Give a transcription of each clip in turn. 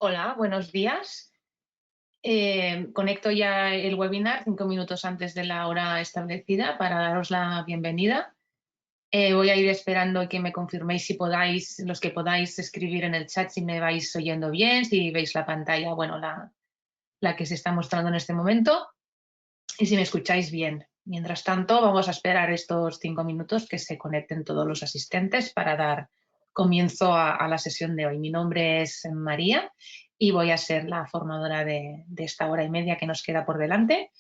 Hola, buenos días. Conecto ya el webinar 5 minutos antes de la hora establecida para daros la bienvenida. Voy a ir esperando que me confirméis si podáis, los que podáis escribir en el chat si me vais oyendo bien, si veis la pantalla, bueno, la que se está mostrando en este momento y si me escucháis bien. Mientras tanto, vamos a esperar estos 5 minutos que se conecten todos los asistentes para dar comienzo a la sesión de hoy. Mi nombre es María y voy a ser la formadora de esta hora y media que nos queda por delante.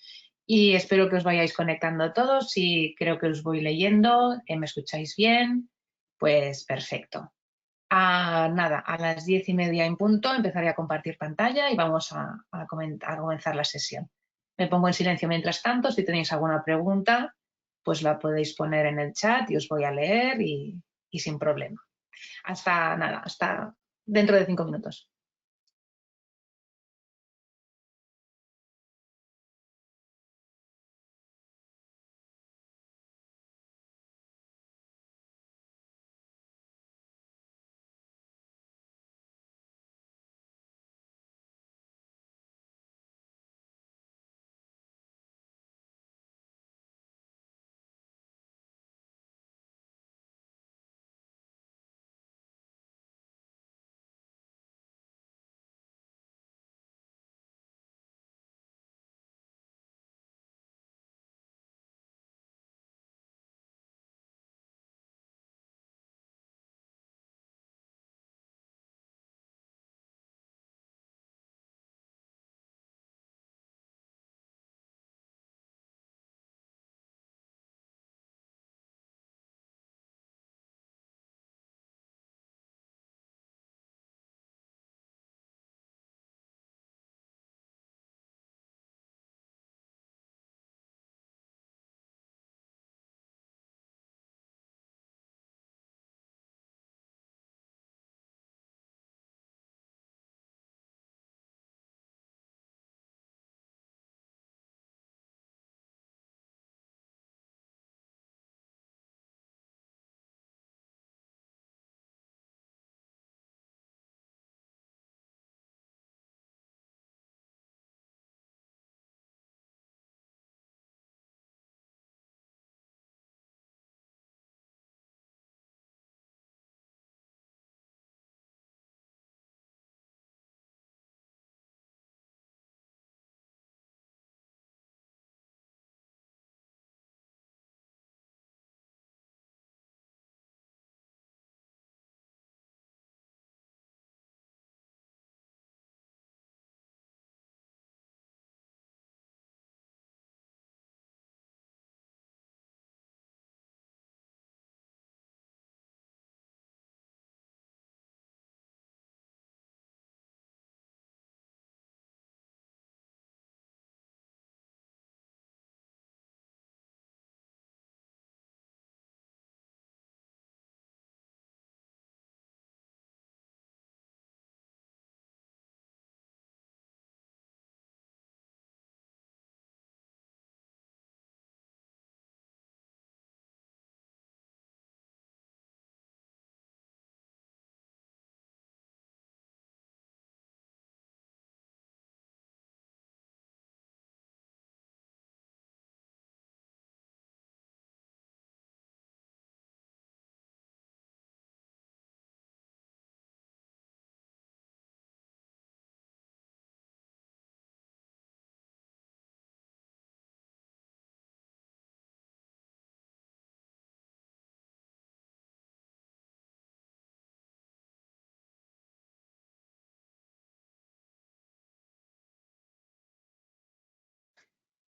Y espero que os vayáis conectando todos y creo que os voy leyendo, que me escucháis bien. Pues perfecto. Nada, a las 10:30 en punto empezaré a compartir pantalla y vamos a comenzar la sesión. Me pongo en silencio mientras tanto. Si tenéis alguna pregunta, pues la podéis poner en el chat y os voy a leer y sin problema. Hasta dentro de 5 minutos.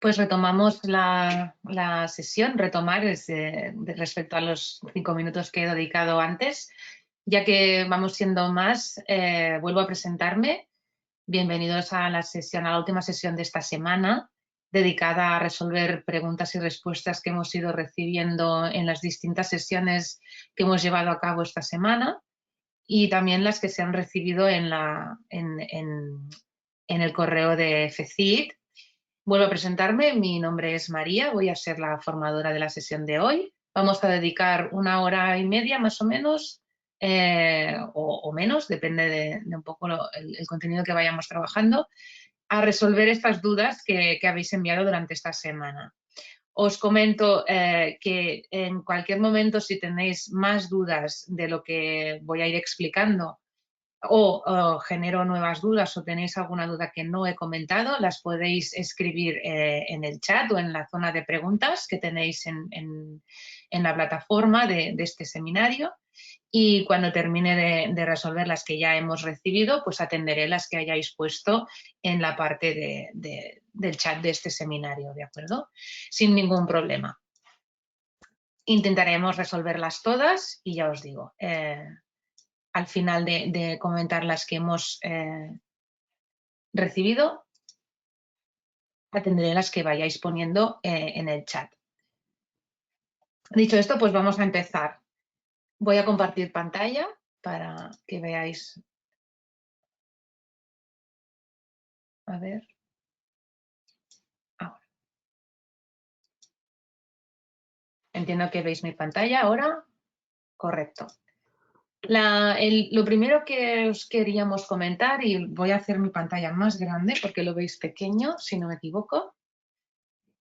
Pues retomamos la sesión. Retomar respecto a los 5 minutos que he dedicado antes. Ya que vamos siendo más, vuelvo a presentarme. Bienvenidos a a la última sesión de esta semana, dedicada a resolver preguntas y respuestas que hemos ido recibiendo en las distintas sesiones que hemos llevado a cabo esta semana y también las que se han recibido en el correo de FECIT. Vuelvo a presentarme, mi nombre es María, voy a ser la formadora de la sesión de hoy. Vamos a dedicar 1 hora y media más o menos o menos, depende de un poco el contenido que vayamos trabajando, a resolver estas dudas que habéis enviado durante esta semana. Os comento que en cualquier momento, si tenéis más dudas de lo que voy a ir explicando o genero nuevas dudas o tenéis alguna duda que no he comentado, las podéis escribir en el chat o en la zona de preguntas que tenéis en la plataforma de este seminario. Y cuando termine de resolver las que ya hemos recibido, pues atenderé las que hayáis puesto en la parte del chat de este seminario, ¿de acuerdo? Sin ningún problema. Intentaremos resolverlas todas y ya os digo, al final de comentar las que hemos recibido, atenderé las que vayáis poniendo en el chat. Dicho esto, pues vamos a empezar. Voy a compartir pantalla para que veáis. A ver. Ahora. Entiendo que veis mi pantalla ahora. Correcto. Lo primero que os queríamos comentar, y voy a hacer mi pantalla más grande porque lo veis pequeño, si no me equivoco,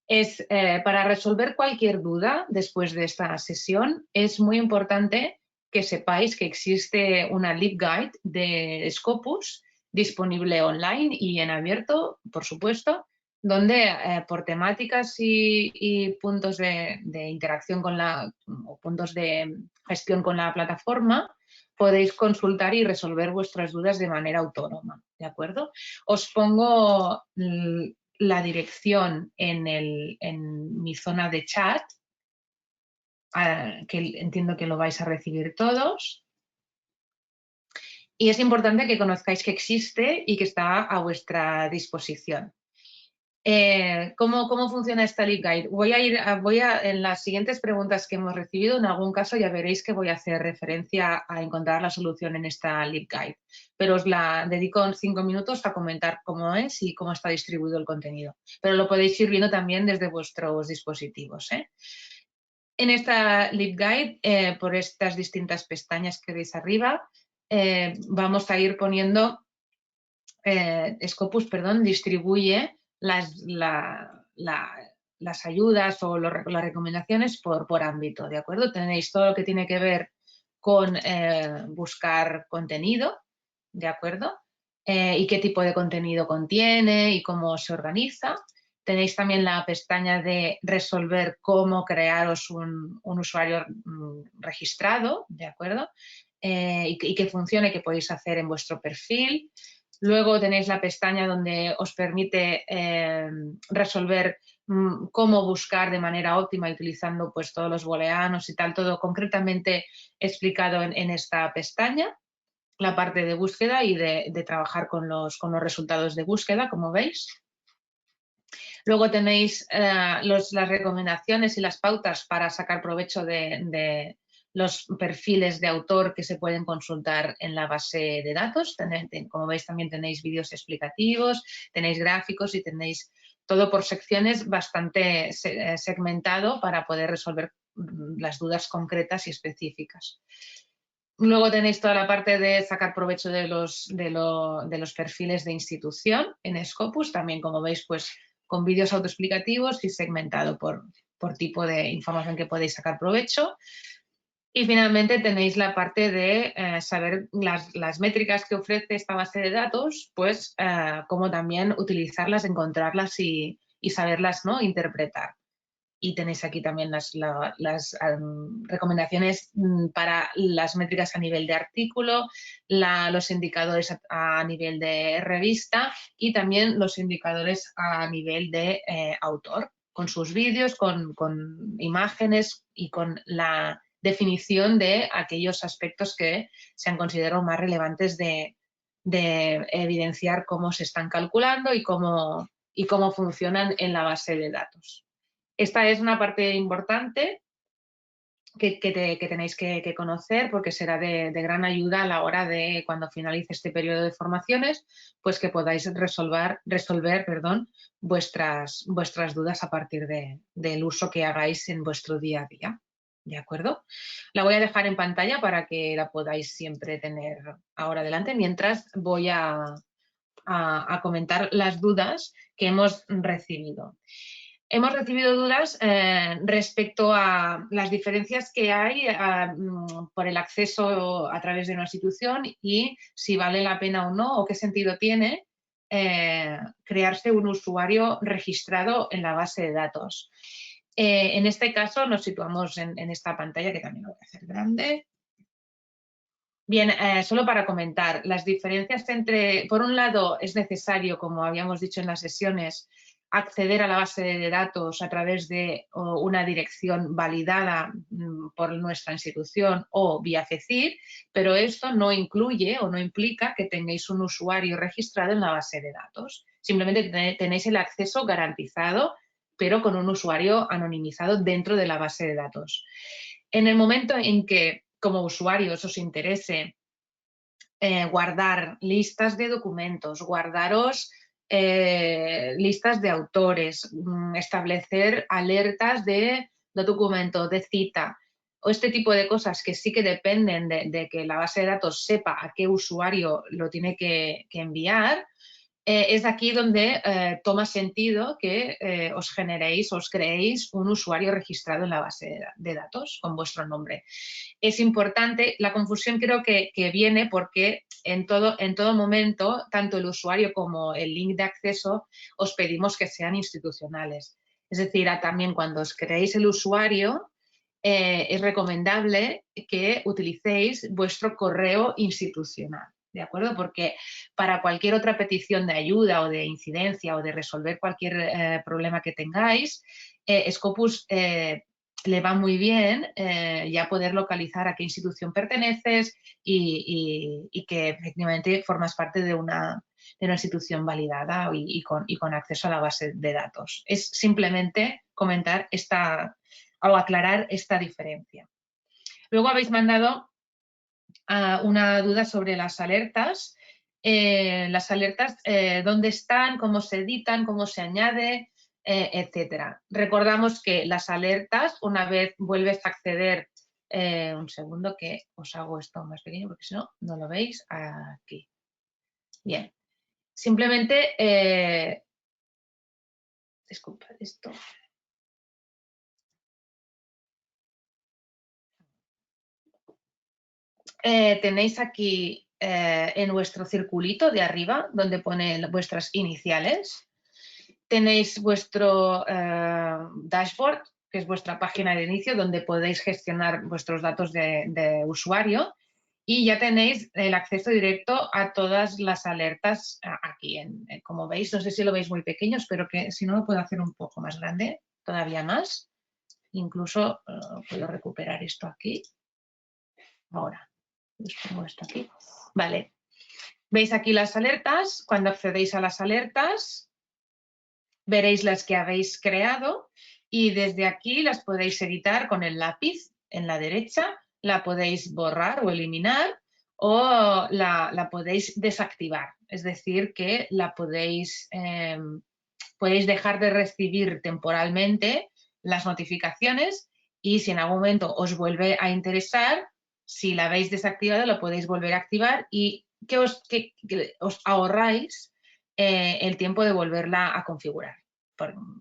es para resolver cualquier duda después de esta sesión, es muy importante que sepáis que existe una LibGuide de Scopus disponible online y en abierto, por supuesto, donde por temáticas y puntos de interacción o puntos de gestión con la plataforma, podéis consultar y resolver vuestras dudas de manera autónoma, ¿de acuerdo? Os pongo la dirección en mi zona de chat, que entiendo que lo vais a recibir todos. Y es importante que conozcáis que existe y que está a vuestra disposición. ¿Cómo funciona esta LibGuide? En las siguientes preguntas que hemos recibido, en algún caso ya veréis que voy a hacer referencia a encontrar la solución en esta LibGuide, pero os la dedico en 5 minutos a comentar cómo es y cómo está distribuido el contenido, pero lo podéis ir viendo también desde vuestros dispositivos. En esta LibGuide, por estas distintas pestañas que veis arriba, vamos a ir poniendo, Scopus, distribuye las ayudas o las recomendaciones por ámbito, ¿de acuerdo? Tenéis todo lo que tiene que ver con buscar contenido, ¿de acuerdo? Y qué tipo de contenido contiene y cómo se organiza. Tenéis también la pestaña de resolver cómo crearos un usuario registrado, ¿de acuerdo? Y que funcione, que podéis hacer en vuestro perfil. Luego tenéis la pestaña donde os permite resolver cómo buscar de manera óptima utilizando pues todos los booleanos y tal, todo concretamente explicado en esta pestaña. La parte de búsqueda y de trabajar con los resultados de búsqueda, como veis. Luego tenéis las recomendaciones y las pautas para sacar provecho de los perfiles de autor que se pueden consultar en la base de datos. Como veis, también tenéis vídeos explicativos, tenéis gráficos y tenéis todo por secciones bastante segmentado para poder resolver las dudas concretas y específicas. Luego tenéis toda la parte de sacar provecho de los perfiles de institución en Scopus, también como veis pues con vídeos autoexplicativos y segmentado por tipo de información que podéis sacar provecho. Y finalmente tenéis la parte de saber las métricas que ofrece esta base de datos, pues cómo también utilizarlas, encontrarlas y saberlas, ¿no?, interpretar. Y tenéis aquí también las recomendaciones para las métricas a nivel de artículo, los indicadores a nivel de revista y también los indicadores a nivel de autor, con sus vídeos, con imágenes y con la definición de aquellos aspectos que se han considerado más relevantes de evidenciar cómo se están calculando y cómo funcionan en la base de datos. Esta es una parte importante que tenéis que conocer porque será de gran ayuda a la hora de, cuando finalice este periodo de formaciones, pues que podáis resolver vuestras dudas a partir del uso que hagáis en vuestro día a día. ¿de acuerdo? La voy a dejar en pantalla para que la podáis siempre tener ahora delante, mientras voy a comentar las dudas que hemos recibido. Hemos recibido dudas respecto a las diferencias que hay por el acceso a través de una institución y si vale la pena o no, o qué sentido tiene crearse un usuario registrado en la base de datos. En este caso nos situamos en esta pantalla, que también lo voy a hacer grande. Bien, solo para comentar, las diferencias entre, por un lado, es necesario, como habíamos dicho en las sesiones, acceder a la base de datos a través de una dirección validada por nuestra institución o vía CECIR, pero esto no incluye o no implica que tengáis un usuario registrado en la base de datos. Simplemente tenéis el acceso garantizado, pero con un usuario anonimizado dentro de la base de datos. En el momento en que como usuarios os interese guardar listas de documentos, guardaros listas de autores, establecer alertas de documento, de cita, o este tipo de cosas que sí que dependen de que la base de datos sepa a qué usuario lo tiene que enviar, es aquí donde toma sentido que os generéis, os creéis un usuario registrado en la base de datos con vuestro nombre. Es importante, la confusión creo que viene porque en todo momento, tanto el usuario como el link de acceso, os pedimos que sean institucionales. Es decir, también cuando os creéis el usuario, es recomendable que utilicéis vuestro correo institucional. ¿De acuerdo? Porque para cualquier otra petición de ayuda o de incidencia o de resolver cualquier problema que tengáis, Scopus le va muy bien ya poder localizar a qué institución perteneces y que efectivamente formas parte de una institución validada y con acceso a la base de datos. Es simplemente comentar o aclarar esta diferencia. Luego habéis mandado una duda sobre las alertas. ¿Dónde están? ¿Cómo se editan? ¿Cómo se añade? Etcétera. Recordamos que las alertas, una vez vuelves a acceder, un segundo que os hago esto más pequeño porque si no, no lo veis, aquí. Bien, simplemente, disculpad esto. Tenéis aquí en vuestro circulito de arriba, donde pone vuestras iniciales, tenéis vuestro dashboard, que es vuestra página de inicio, donde podéis gestionar vuestros datos de usuario y ya tenéis el acceso directo a todas las alertas aquí. Como veis, no sé si lo veis muy pequeño, espero que si no lo puedo hacer un poco más grande, todavía más. Incluso puedo recuperar esto aquí. Ahora, os pongo esto aquí. Vale. Veis aquí las alertas. Cuando accedéis a las alertas, veréis las que habéis creado y desde aquí las podéis editar con el lápiz en la derecha, la podéis borrar o eliminar o la podéis desactivar. Es decir, que la podéis dejar de recibir temporalmente las notificaciones y si en algún momento os vuelve a interesar, si la habéis desactivado, la podéis volver a activar y que os ahorráis el tiempo de volverla a configurar.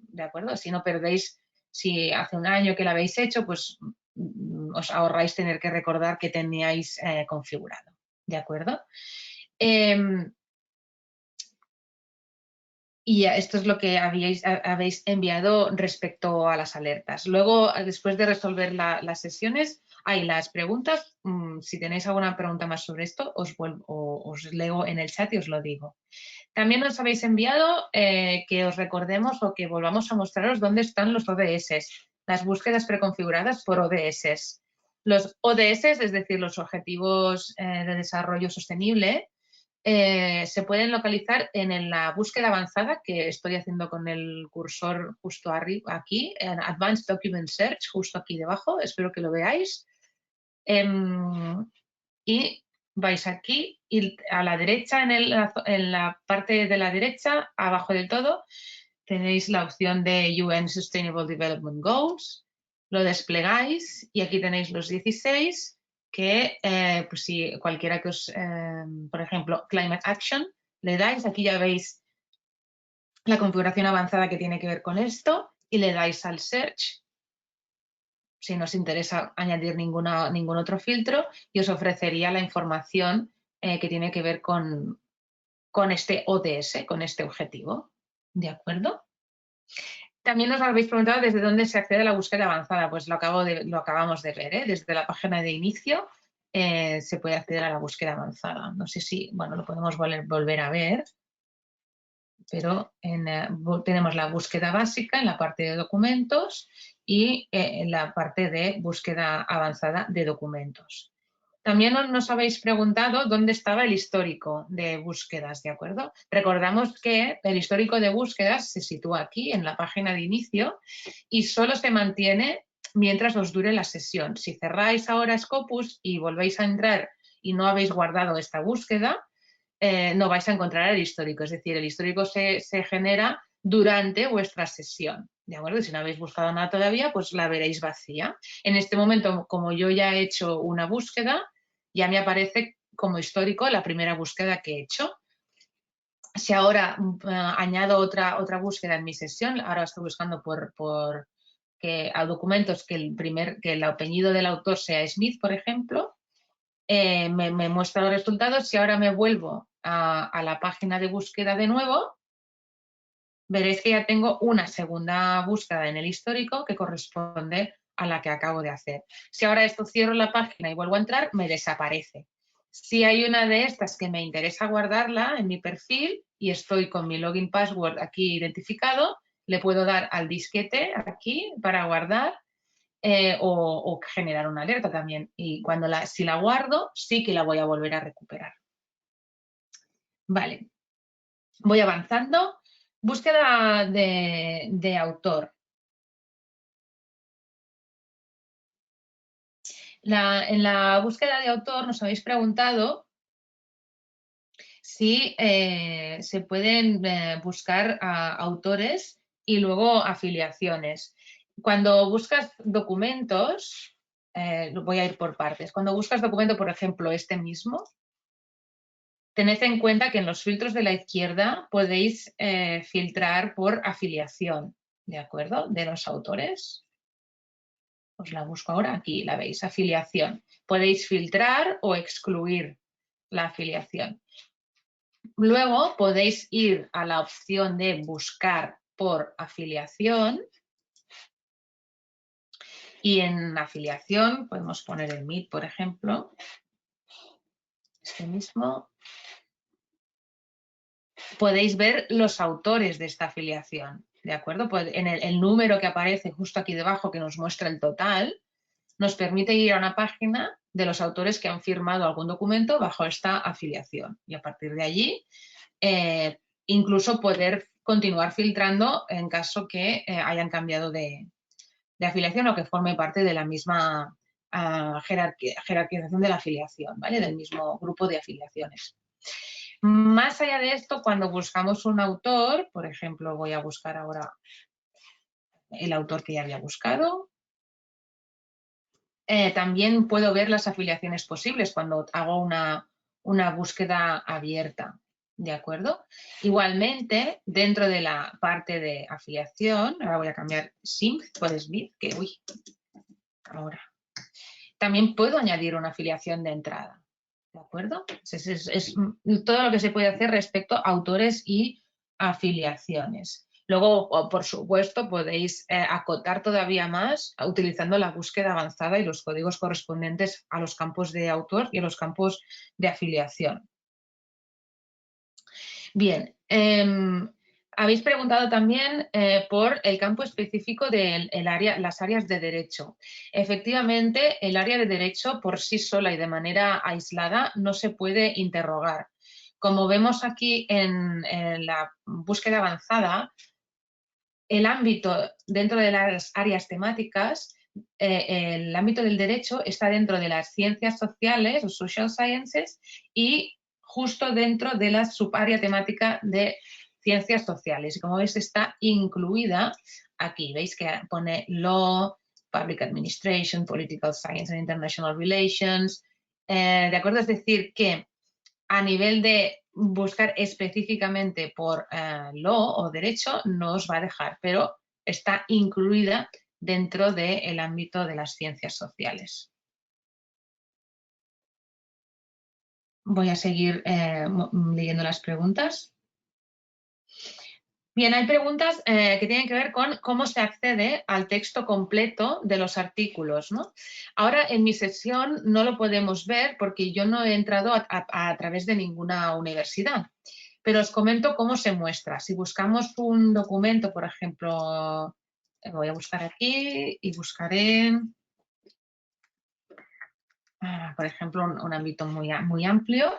¿De acuerdo? Si no perdéis, si hace un año que la habéis hecho, pues os ahorráis tener que recordar que teníais configurado. ¿De acuerdo? Y esto es lo que habéis enviado respecto a las alertas. Luego, después de resolver las sesiones, hay las preguntas. Si tenéis alguna pregunta más sobre esto, os leo en el chat y os lo digo. También nos habéis enviado que os recordemos o que volvamos a mostraros dónde están los ODS, las búsquedas preconfiguradas por ODS. Los ODS, es decir, los Objetivos de Desarrollo Sostenible, se pueden localizar en la búsqueda avanzada que estoy haciendo con el cursor justo arriba, aquí, en Advanced Document Search, justo aquí debajo, espero que lo veáis. Y vais aquí y a la derecha, en la parte de la derecha, abajo del todo, tenéis la opción de UN Sustainable Development Goals Lo desplegáis y aquí tenéis los 16 que, pues si cualquiera que os, por ejemplo, Climate Action, le dais, aquí ya veis la configuración avanzada que tiene que ver con esto y le dais al Search si no os interesa añadir ningún otro filtro y os ofrecería la información que tiene que ver con este ODS, con este objetivo. ¿De acuerdo? También nos habéis preguntado desde dónde se accede a la búsqueda avanzada. Pues lo acabamos de ver, ¿eh? Desde la página de inicio se puede acceder a la búsqueda avanzada. No sé si, bueno, lo podemos volver a ver, pero tenemos la búsqueda básica en la parte de documentos y en la parte de búsqueda avanzada de documentos. También nos habéis preguntado dónde estaba el histórico de búsquedas, ¿de acuerdo? Recordamos que el histórico de búsquedas se sitúa aquí en la página de inicio y solo se mantiene mientras os dure la sesión. Si cerráis ahora Scopus y volvéis a entrar y no habéis guardado esta búsqueda, no vais a encontrar el histórico. Es decir, el histórico se genera durante vuestra sesión. ¿De acuerdo? Si no habéis buscado nada todavía, pues la veréis vacía. En este momento, como yo ya he hecho una búsqueda, ya me aparece como histórico la primera búsqueda que he hecho. Si ahora añado otra búsqueda en mi sesión, ahora estoy buscando a documentos que el apellido del autor sea Smith, por ejemplo, me muestra los resultados. Si ahora me vuelvo a la página de búsqueda de nuevo, veréis que ya tengo una segunda búsqueda en el histórico que corresponde a la que acabo de hacer. Si ahora esto cierro la página y vuelvo a entrar, me desaparece. Si hay una de estas que me interesa guardarla en mi perfil y estoy con mi login password aquí identificado, le puedo dar al disquete aquí para guardar o generar una alerta también. Y si la guardo, sí que la voy a volver a recuperar. Vale, voy avanzando. Búsqueda de autor. En la búsqueda de autor nos habéis preguntado si se pueden buscar autores y luego afiliaciones. Cuando buscas documentos, voy a ir por partes. Cuando buscas documento, por ejemplo, este mismo, tened en cuenta que en los filtros de la izquierda podéis filtrar por afiliación, ¿de acuerdo? De los autores. Os la busco ahora, aquí la veis, afiliación. Podéis filtrar o excluir la afiliación. Luego podéis ir a la opción de buscar por afiliación y en afiliación podemos poner el MIT, por ejemplo, este mismo. Podéis ver los autores de esta afiliación, ¿de acuerdo? Pues en el número que aparece justo aquí debajo que nos muestra el total, nos permite ir a una página de los autores que han firmado algún documento bajo esta afiliación y a partir de allí incluso poder continuar filtrando en caso que hayan cambiado de afiliación o que forme parte de la misma jerarquización de la afiliación, ¿vale? Del mismo grupo de afiliaciones. Más allá de esto, cuando buscamos un autor, por ejemplo, voy a buscar ahora el autor que ya había buscado. También puedo ver las afiliaciones posibles cuando hago una búsqueda abierta, ¿de acuerdo? Igualmente, dentro de la parte de afiliación, ahora voy a cambiar Sync por Smith, que ahora. También puedo añadir una afiliación de entrada, ¿de acuerdo? Es todo lo que se puede hacer respecto a autores y afiliaciones. Luego, por supuesto, podéis acotar todavía más utilizando la búsqueda avanzada y los códigos correspondientes a los campos de autor y a los campos de afiliación. Bien, habéis preguntado también por el campo específico de las áreas de derecho. Efectivamente, el área de derecho por sí sola y de manera aislada no se puede interrogar. Como vemos aquí en la búsqueda avanzada, el ámbito dentro de las áreas temáticas, el ámbito del derecho está dentro de las ciencias sociales o social sciences y justo dentro de la subárea temática de ciencias sociales. Y como veis está incluida aquí, veis que pone law, Public Administration, Political Science and International Relations. ¿De acuerdo? Es decir, que a nivel de buscar específicamente por law o derecho no os va a dejar, pero está incluida dentro del ámbito de las ciencias sociales. Voy a seguir leyendo las preguntas. Bien, hay preguntas que tienen que ver con cómo se accede al texto completo de los artículos, ¿no? Ahora, en mi sesión no lo podemos ver porque yo no he entrado a través de ninguna universidad, pero os comento cómo se muestra. Si buscamos un documento, por ejemplo, voy a buscar aquí y buscaré, por ejemplo, un ámbito muy amplio.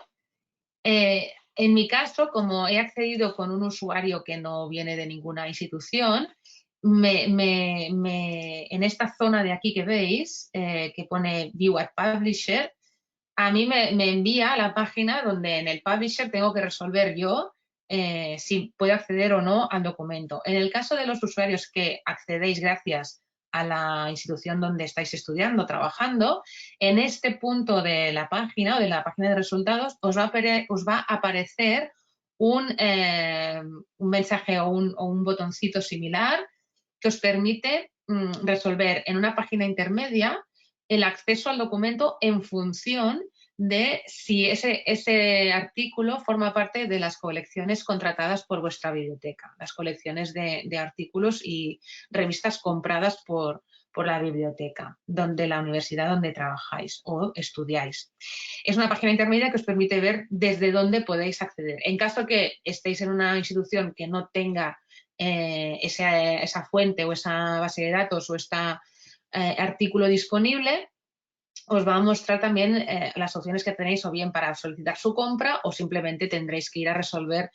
En mi caso, como he accedido con un usuario que no viene de ninguna institución, en esta zona de aquí que veis, que pone View at Publisher, a mí me envía a la página donde en el Publisher tengo que resolver yo si puedo acceder o no al documento. En el caso de los usuarios que accedéis gracias a la institución donde estáis estudiando, trabajando, en este punto de la página o de la página de resultados os va a aparecer un mensaje o un botoncito similar que os permite resolver en una página intermedia el acceso al documento en función de si ese artículo forma parte de las colecciones contratadas por vuestra biblioteca, las colecciones de artículos y revistas compradas por la biblioteca, de la universidad donde trabajáis o estudiáis. Es una página intermedia que os permite ver desde dónde podéis acceder. En caso que estéis en una institución que no tenga esa fuente o esa base de datos o este artículo disponible, os va a mostrar también las opciones que tenéis o bien para solicitar su compra o simplemente tendréis que ir a resolver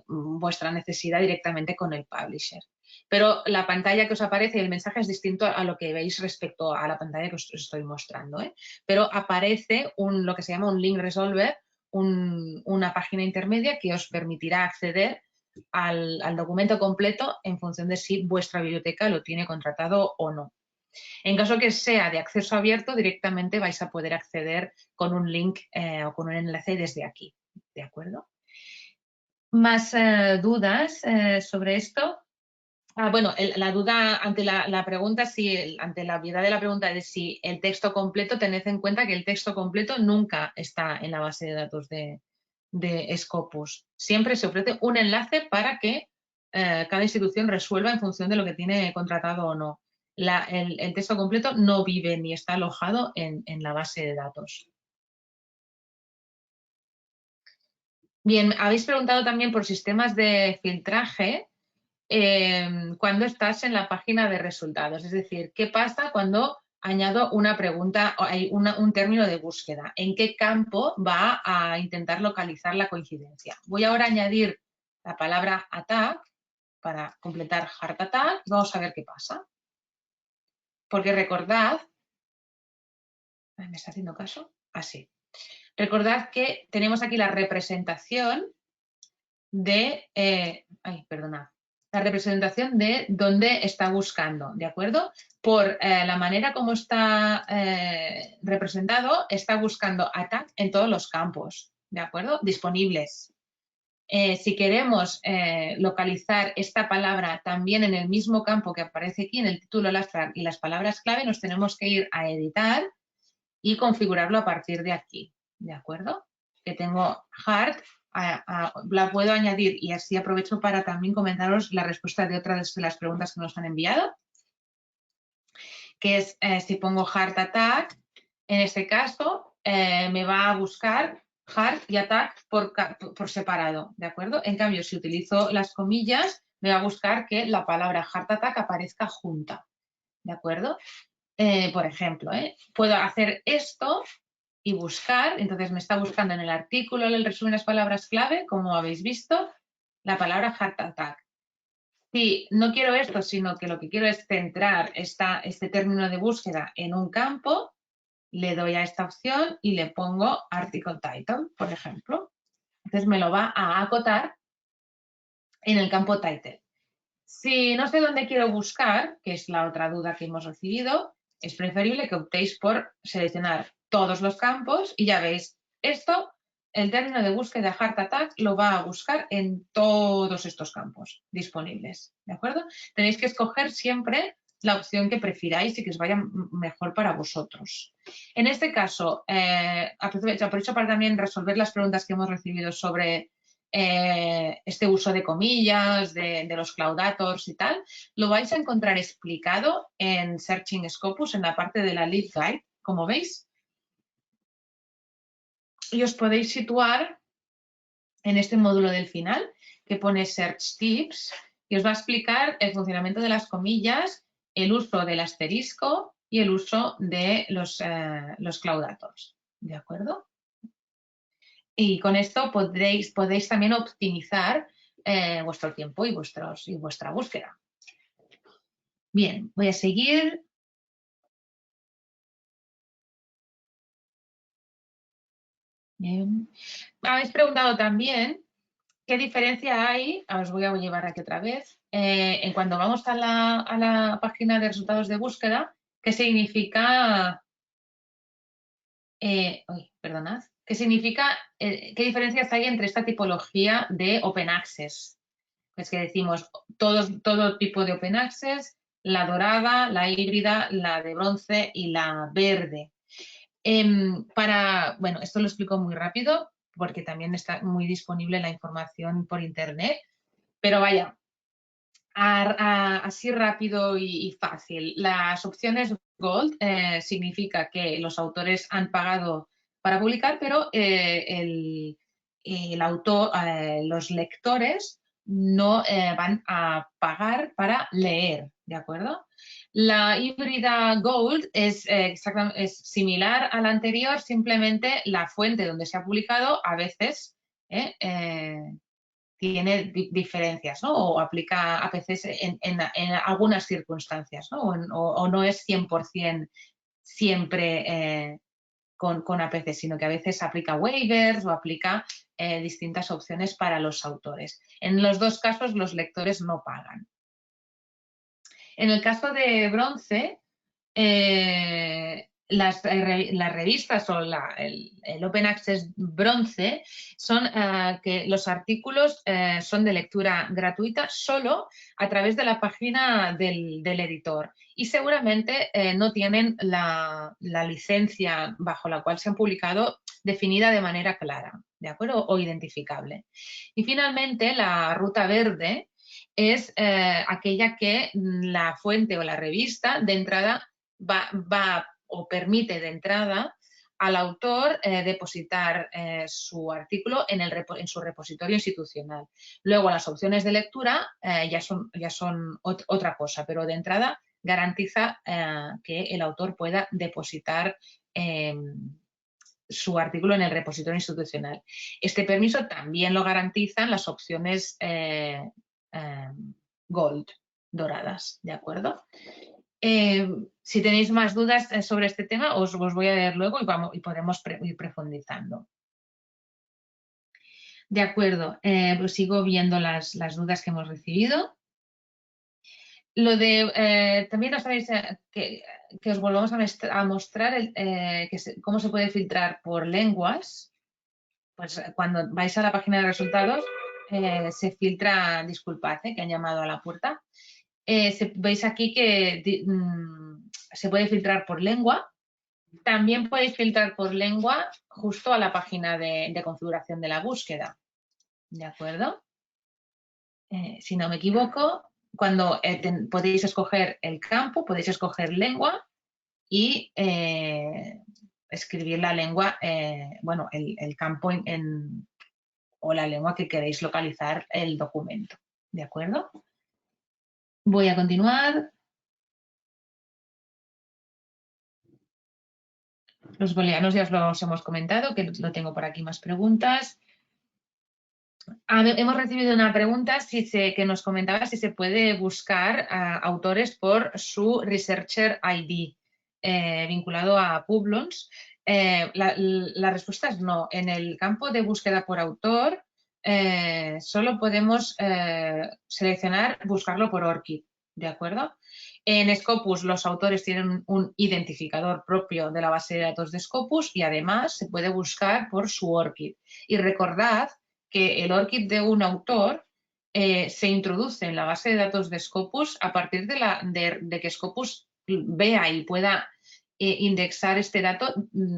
vuestra necesidad directamente con el publisher. Pero la pantalla que os aparece y el mensaje es distinto a lo que veis respecto a la pantalla que os estoy mostrando, ¿eh? Pero aparece lo que se llama un link resolver, una página intermedia que os permitirá acceder al documento completo en función de si vuestra biblioteca lo tiene contratado o no. En caso que sea de acceso abierto, directamente vais a poder acceder con un link o con un enlace desde aquí, ¿de acuerdo? ¿Más dudas sobre esto? Bueno, la duda ante la pregunta, ante la obviedad de la pregunta de si el texto completo, tened en cuenta que el texto completo nunca está en la base de datos de Scopus. Siempre se ofrece un enlace para que cada institución resuelva en función de lo que tiene contratado o no. El texto completo no vive ni está alojado en la base de datos. Bien, habéis preguntado también por sistemas de filtraje cuando estás en la página de resultados. Es decir, ¿qué pasa cuando añado una pregunta o hay un término de búsqueda? ¿En qué campo va a intentar localizar la coincidencia? Voy ahora a añadir la palabra attack para completar heart attack. Vamos a ver qué pasa. Porque recordad, ¿me está haciendo caso? Así. Recordad que tenemos aquí la representación de, la representación de dónde está buscando, ¿de acuerdo? Por la manera como está representado, está buscando attack en todos los campos, ¿de acuerdo? Disponibles. Si queremos localizar esta palabra también en el mismo campo que aparece aquí en el título y las palabras clave, nos tenemos que ir a editar y configurarlo a partir de aquí, ¿de acuerdo? Que tengo heart, la puedo añadir y así aprovecho para también comentaros la respuesta de otras de las preguntas que nos han enviado, que es si pongo heart attack, en este caso me va a buscar heart y attack por separado, ¿de acuerdo? En cambio, si utilizo las comillas, me va a buscar que la palabra heart attack aparezca junta, ¿de acuerdo? Por ejemplo, puedo hacer esto y buscar, entonces me está buscando en el artículo, en el resumen de las palabras clave, como habéis visto, la palabra heart attack. Si no quiero esto, sino que lo que quiero es centrar este término de búsqueda en un campo, le doy a esta opción y le pongo article title, por ejemplo. Entonces me lo va a acotar en el campo title. Si no sé dónde quiero buscar, que es la otra duda que hemos recibido, es preferible que optéis por seleccionar todos los campos y ya veis, esto, el término de búsqueda Heart Attack lo va a buscar en todos estos campos disponibles, ¿de acuerdo? Tenéis que escoger siempre la opción que prefiráis y que os vaya mejor para vosotros. En este caso, aprovecho para también resolver las preguntas que hemos recibido sobre este uso de comillas, de los claudators y tal, lo vais a encontrar explicado en Searching Scopus, en la parte de la Lead Guide, como veis. Y os podéis situar en este módulo del final, que pone Search Tips, y os va a explicar el funcionamiento de las comillas, el uso del asterisco y el uso de los claudators. ¿De acuerdo? Y con esto podéis también optimizar vuestro tiempo y vuestra búsqueda. Bien, voy a seguir. Bien. Habéis preguntado también qué diferencia hay, os voy a llevar aquí otra vez, en cuando vamos a la página de resultados de búsqueda, qué significa, perdonad, qué significa, qué diferencias hay entre esta tipología de Open Access. Es que decimos todo tipo de Open Access, la dorada, la híbrida, la de bronce y la verde. Bueno, esto lo explico muy rápido porque también está muy disponible la información por internet, pero vaya, así rápido y fácil. Las opciones Gold significa que los autores han pagado para publicar, pero el autor, los lectores no van a pagar para leer, ¿de acuerdo? La híbrida Gold es similar a la anterior, simplemente la fuente donde se ha publicado a veces tiene diferencias, ¿no? O aplica a veces en algunas circunstancias, ¿no? O no es 100% siempre con APC, sino que a veces aplica waivers o aplica distintas opciones para los autores. En los dos casos los lectores no pagan. En el caso de bronce, las revistas o el Open Access bronce son que los artículos son de lectura gratuita solo a través de la página del editor y seguramente no tienen la licencia bajo la cual se han publicado definida de manera clara, ¿de acuerdo? O identificable. Y finalmente la ruta verde es aquella que la fuente o la revista de entrada va o permite de entrada al autor depositar su artículo en su repositorio institucional. Luego las opciones de lectura ya son otra cosa, pero de entrada garantiza que el autor pueda depositar su artículo en el repositorio institucional. Este permiso también lo garantizan las opciones Gold, doradas, ¿de acuerdo? Si tenéis más dudas sobre este tema, os voy a leer luego y podemos ir profundizando. De acuerdo, pues sigo viendo las dudas que hemos recibido. Lo de, también nos sabéis que os volvamos a mostrar cómo se puede filtrar por lenguas. Pues cuando vais a la página de resultados se filtra, disculpad, que han llamado a la puerta. Veis aquí que se puede filtrar por lengua. También podéis filtrar por lengua justo a la página de configuración de la búsqueda. ¿De acuerdo? Si no me equivoco, cuando podéis escoger el campo, podéis escoger lengua y escribir la lengua, bueno, el campo o la lengua que queréis localizar el documento. ¿De acuerdo? Voy a continuar. Los booleanos ya os los hemos comentado, que lo tengo por aquí más preguntas. Hemos recibido una pregunta que nos comentaba si se puede buscar a autores por su Researcher ID vinculado a Publons. La respuesta es no. En el campo de búsqueda por autor solo podemos seleccionar, buscarlo por ORCID, ¿de acuerdo? En Scopus los autores tienen un identificador propio de la base de datos de Scopus y además se puede buscar por su ORCID. Y recordad que el ORCID de un autor se introduce en la base de datos de Scopus a partir de que Scopus vea y pueda indexar este dato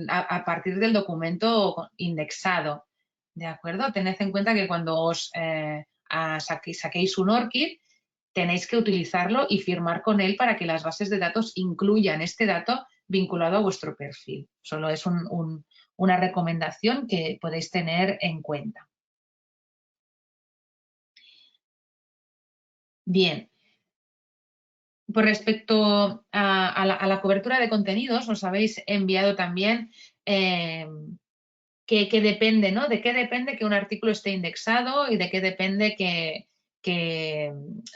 a partir del documento indexado. ¿De acuerdo? Tened en cuenta que cuando os saquéis un ORCID, tenéis que utilizarlo y firmar con él para que las bases de datos incluyan este dato vinculado a vuestro perfil. Solo es una recomendación que podéis tener en cuenta. Bien. Por respecto a la cobertura de contenidos, os habéis enviado también que depende, ¿no? De qué depende que un artículo esté indexado y de qué depende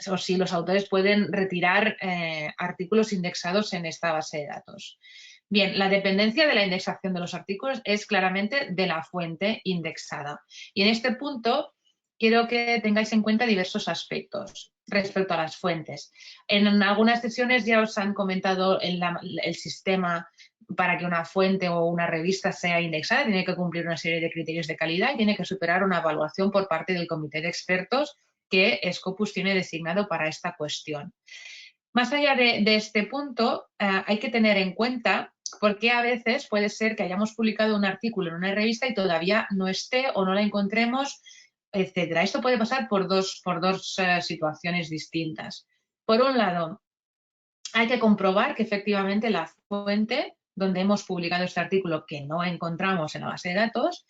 o si los autores pueden retirar artículos indexados en esta base de datos. Bien, la dependencia de la indexación de los artículos es claramente de la fuente indexada. Y en este punto quiero que tengáis en cuenta diversos aspectos respecto a las fuentes. En algunas sesiones ya os han comentado el sistema para que una fuente o una revista sea indexada, tiene que cumplir una serie de criterios de calidad y tiene que superar una evaluación por parte del comité de expertos que Scopus tiene designado para esta cuestión. Más allá de este punto, hay que tener en cuenta porque a veces puede ser que hayamos publicado un artículo en una revista y todavía no esté o no la encontremos, etcétera. Esto puede pasar por dos situaciones distintas. Por un lado, hay que comprobar que efectivamente la fuente donde hemos publicado este artículo que no encontramos en la base de datos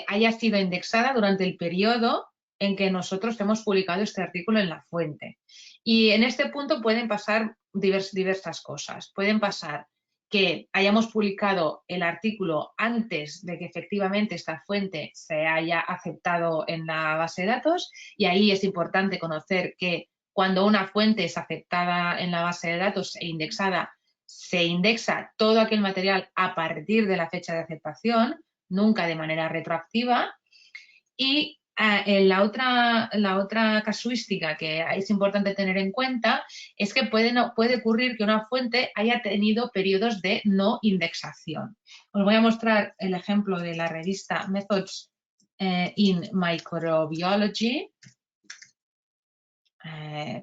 haya sido indexada durante el periodo en que nosotros hemos publicado este artículo en la fuente. Y en este punto pueden pasar diversas cosas. Pueden pasar que hayamos publicado el artículo antes de que efectivamente esta fuente se haya aceptado en la base de datos y ahí es importante conocer que cuando una fuente es aceptada en la base de datos e indexada, se indexa todo aquel material a partir de la fecha de aceptación, nunca de manera retroactiva. Y la otra casuística que es importante tener en cuenta es que puede ocurrir que una fuente haya tenido periodos de no indexación. Os voy a mostrar el ejemplo de la revista Methods in Microbiology.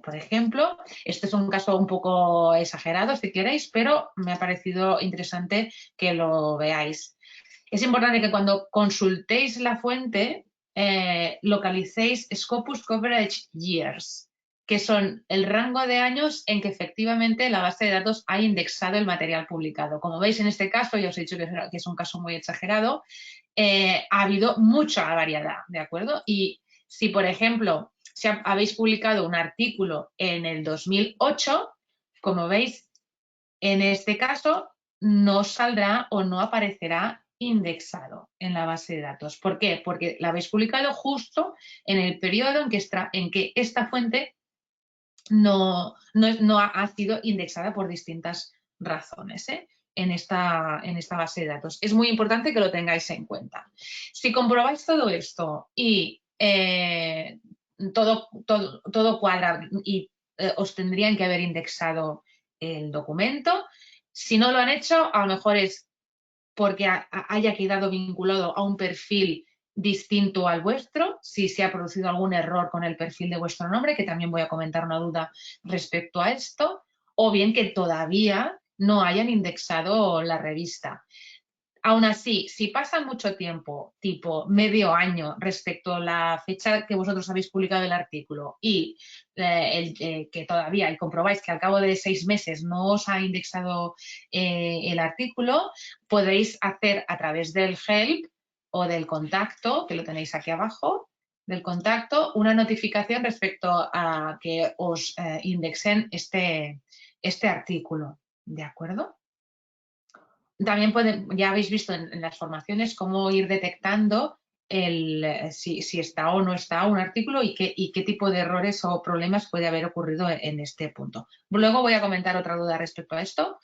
Por ejemplo, este es un caso un poco exagerado, si queréis, pero me ha parecido interesante que lo veáis. Es importante que cuando consultéis la fuente, localicéis Scopus Coverage Years, que son el rango de años en que efectivamente la base de datos ha indexado el material publicado. Como veis en este caso, ya os he dicho que es un caso muy exagerado, ha habido mucha variedad, ¿de acuerdo? Y si, por ejemplo, si habéis publicado un artículo en el 2008, como veis, en este caso no saldrá o no aparecerá indexado en la base de datos. ¿Por qué? Porque la habéis publicado justo en el periodo en que esta fuente no ha sido indexada por distintas razones en esta base de datos. Es muy importante que lo tengáis en cuenta. Si comprobáis todo esto y todo cuadra y os tendrían que haber indexado el documento. Si no lo han hecho, a lo mejor es porque haya quedado vinculado a un perfil distinto al vuestro, si se ha producido algún error con el perfil de vuestro nombre, que también voy a comentar una duda respecto a esto, o bien que todavía no hayan indexado la revista. Aún así, si pasa mucho tiempo, tipo medio año, respecto a la fecha que vosotros habéis publicado el artículo y que todavía, y comprobáis que al cabo de 6 meses no os ha indexado el artículo, podéis hacer a través del help o del contacto, que lo tenéis aquí abajo, del contacto, una notificación respecto a que os indexen este artículo. ¿De acuerdo? También ya habéis visto en las formaciones cómo ir detectando si está o no está un artículo y qué tipo de errores o problemas puede haber ocurrido en este punto. Luego voy a comentar otra duda respecto a esto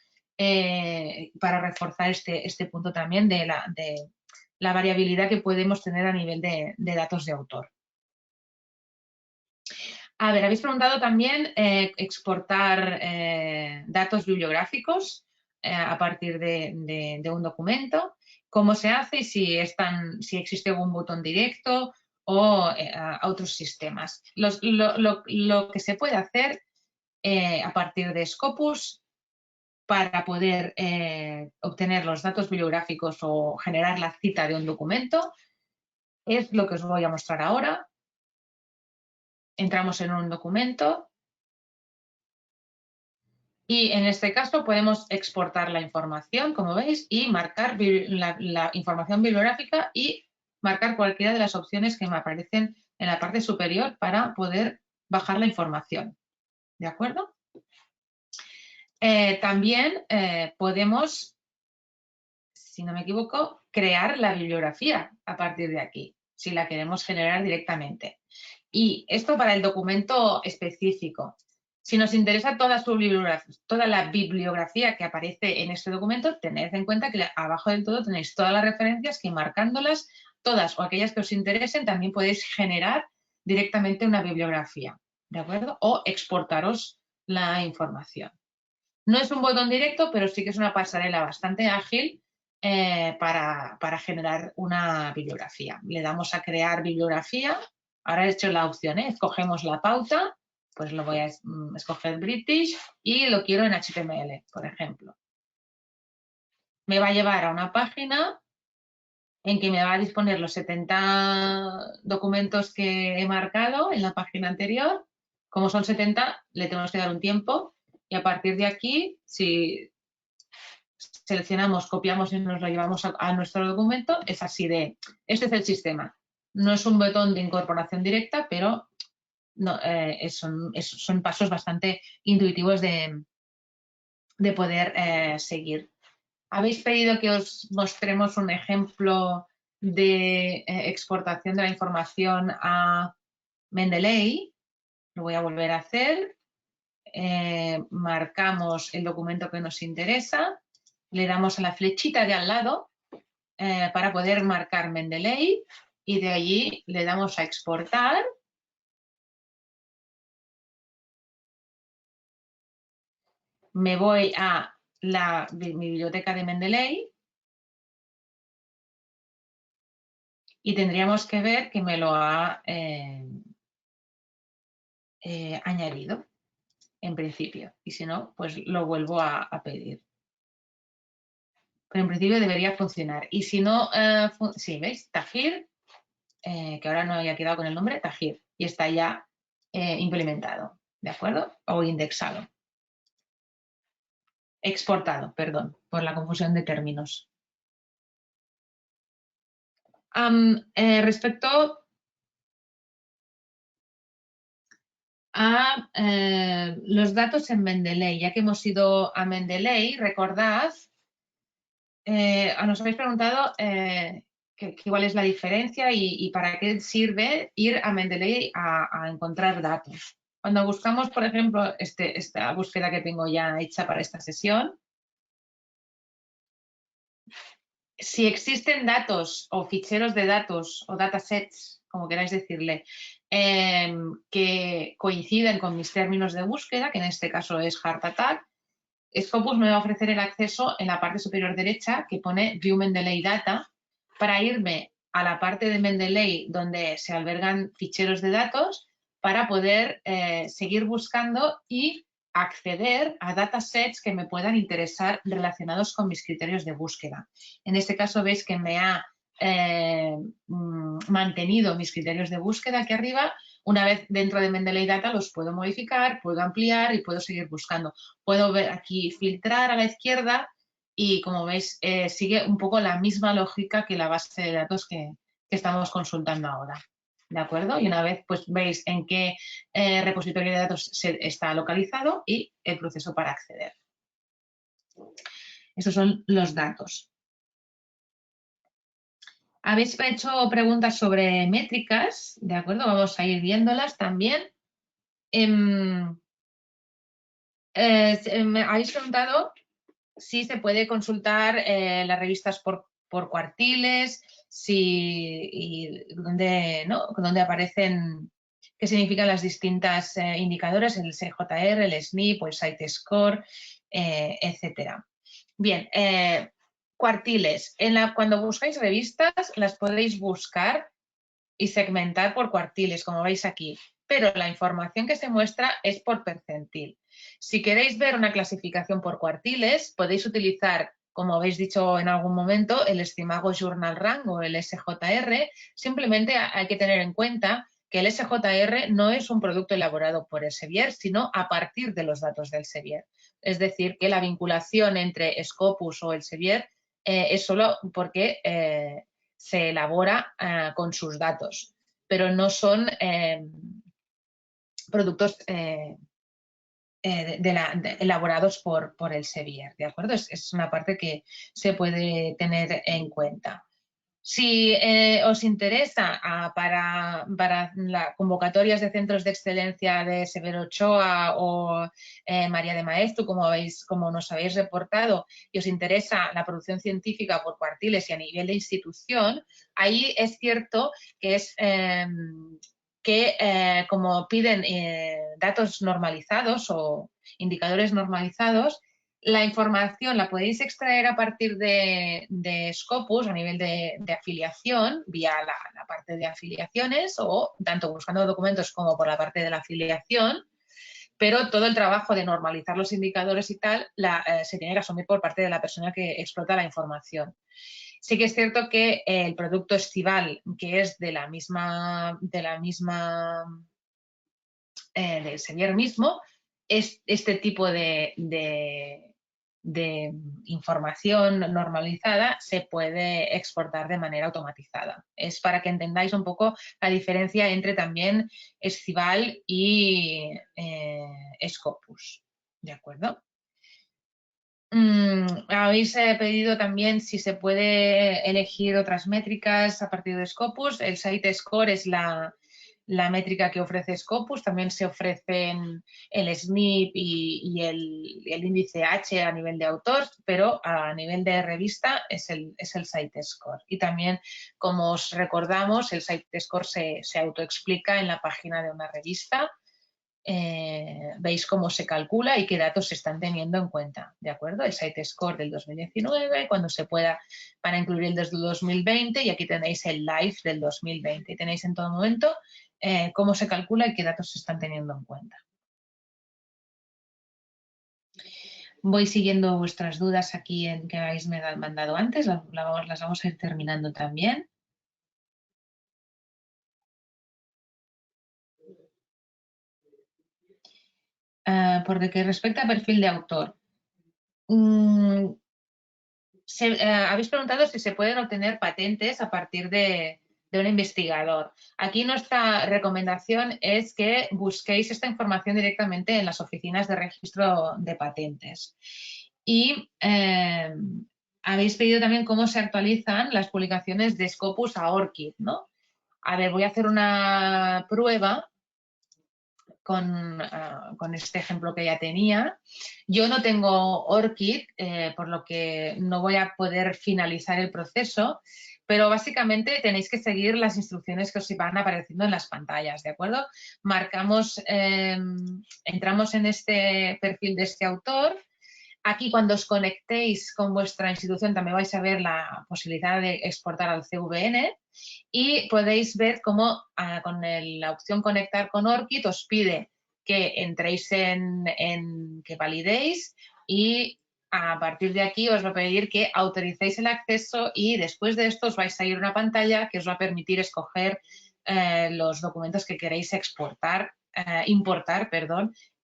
para reforzar este punto también de la variabilidad que podemos tener a nivel de datos de autor. A ver, habéis preguntado también exportar datos bibliográficos a partir de un documento, cómo se hace y si existe algún botón directo o a otros sistemas. Lo que se puede hacer a partir de Scopus para poder obtener los datos bibliográficos o generar la cita de un documento es lo que os voy a mostrar ahora. Entramos en un documento y en este caso podemos exportar la información, como veis, y marcar la información bibliográfica y marcar cualquiera de las opciones que me aparecen en la parte superior para poder bajar la información. ¿De acuerdo? También podemos, si no me equivoco, crear la bibliografía a partir de aquí, si la queremos generar directamente. Y esto para el documento específico. Si nos interesa toda la bibliografía que aparece en este documento, tened en cuenta que abajo del todo tenéis todas las referencias que marcándolas, todas o aquellas que os interesen, también podéis generar directamente una bibliografía, ¿de acuerdo? O exportaros la información. No es un botón directo, pero sí que es una pasarela bastante ágil para generar una bibliografía. Le damos a crear bibliografía. Ahora he hecho la opción, escogemos la pauta, pues lo voy a escoger British y lo quiero en HTML, por ejemplo. Me va a llevar a una página en que me va a disponer los 70 documentos que he marcado en la página anterior. Como son 70, le tenemos que dar un tiempo y a partir de aquí, si seleccionamos, copiamos y nos lo llevamos a nuestro documento, es así de, este es el sistema. No es un botón de incorporación directa, pero no, son pasos bastante intuitivos de poder seguir. Habéis pedido que os mostremos un ejemplo de exportación de la información a Mendeley. Lo voy a volver a hacer. Marcamos el documento que nos interesa. Le damos a la flechita de al lado para poder marcar Mendeley y de allí le damos a exportar. Me voy a mi biblioteca de Mendeley y tendríamos que ver que me lo ha añadido en principio. Y si no, pues lo vuelvo a pedir. Pero en principio debería funcionar. Y si no, sí, ¿veis? Tajir, que ahora no haya quedado con el nombre, Tajir. Y está ya implementado, ¿de acuerdo? O indexado. Exportado, perdón, por la confusión de términos. Respecto a los datos en Mendeley, ya que hemos ido a Mendeley, recordad, nos habéis preguntado cuál es la diferencia y para qué sirve ir a Mendeley a encontrar datos. Cuando buscamos, por ejemplo, esta búsqueda que tengo ya hecha para esta sesión, si existen datos o ficheros de datos o datasets, como queráis decirle, que coinciden con mis términos de búsqueda, que en este caso es Heart Attack, Scopus me va a ofrecer el acceso en la parte superior derecha que pone View Mendeley Data para irme a la parte de Mendeley donde se albergan ficheros de datos para poder seguir buscando y acceder a datasets que me puedan interesar relacionados con mis criterios de búsqueda. En este caso veis que me ha mantenido mis criterios de búsqueda aquí arriba. Una vez dentro de Mendeley Data los puedo modificar, puedo ampliar y puedo seguir buscando. Puedo ver aquí filtrar a la izquierda y como veis sigue un poco la misma lógica que la base de datos que estamos consultando ahora. ¿De acuerdo? Y una vez pues veis en qué repositorio de datos está localizado y el proceso para acceder. Estos son los datos. Habéis hecho preguntas sobre métricas, ¿de acuerdo? Vamos a ir viéndolas también. Me habéis preguntado si se puede consultar las revistas por cuartiles, y dónde aparecen, qué significan las distintas indicadores, el CJR, el SNP o el Site Score, etcétera. Bien, cuartiles. Cuando buscáis revistas, las podéis buscar y segmentar por cuartiles, como veis aquí, pero la información que se muestra es por percentil. Si queréis ver una clasificación por cuartiles, podéis utilizar, como habéis dicho en algún momento, el Estimago Journal Rank o el SJR. Simplemente hay que tener en cuenta que el SJR no es un producto elaborado por Elsevier, sino a partir de los datos del Elsevier. Es decir, que la vinculación entre Scopus o Elsevier es solo porque se elabora con sus datos, pero no son productos elaborados por Elsevier, ¿de acuerdo? Es una parte que se puede tener en cuenta. Si os interesa para las convocatorias de centros de excelencia de Severo Ochoa o María de Maeztu, como nos habéis reportado, y os interesa la producción científica por cuartiles y a nivel de institución, ahí es cierto que como piden datos normalizados o indicadores normalizados, la información la podéis extraer a partir de Scopus a nivel de afiliación, vía la parte de afiliaciones o tanto buscando documentos como por la parte de la afiliación, pero todo el trabajo de normalizar los indicadores y tal se tiene que asumir por parte de la persona que explota la información. Sí que es cierto que el producto estival, que es del Elsevier mismo, este tipo de información normalizada se puede exportar de manera automatizada. Es para que entendáis un poco la diferencia entre también Estival y Scopus. ¿De acuerdo? Habéis pedido también si se puede elegir otras métricas a partir de Scopus. El Site Score es la métrica que ofrece Scopus. También se ofrecen el SNP y el índice H a nivel de autor, pero a nivel de revista es el Site Score. Y también, como os recordamos, el Site Score se autoexplica en la página de una revista. Veis cómo se calcula y qué datos se están teniendo en cuenta, ¿de acuerdo? El Site Score del 2019, cuando se pueda para incluir el desde 2020 y aquí tenéis el live del 2020. Y tenéis en todo momento cómo se calcula y qué datos se están teniendo en cuenta. Voy siguiendo vuestras dudas aquí que habéis mandado antes, las vamos a ir terminando también. Porque respecta a perfil de autor, habéis preguntado si se pueden obtener patentes a partir de un investigador. Aquí nuestra recomendación es que busquéis esta información directamente en las oficinas de registro de patentes. Y habéis pedido también cómo se actualizan las publicaciones de Scopus a ORCID, ¿no? A ver, voy a hacer una prueba con este ejemplo que ya tenía. Yo no tengo ORCID, por lo que no voy a poder finalizar el proceso, pero básicamente tenéis que seguir las instrucciones que os van apareciendo en las pantallas, ¿de acuerdo? Marcamos, entramos en este perfil de este autor. Aquí cuando os conectéis con vuestra institución también vais a ver la posibilidad de exportar al CVN y podéis ver cómo con la opción conectar con ORCID os pide que entréis que validéis y a partir de aquí os va a pedir que autoricéis el acceso y después de esto os vais a ir a una pantalla que os va a permitir escoger los documentos que queréis importar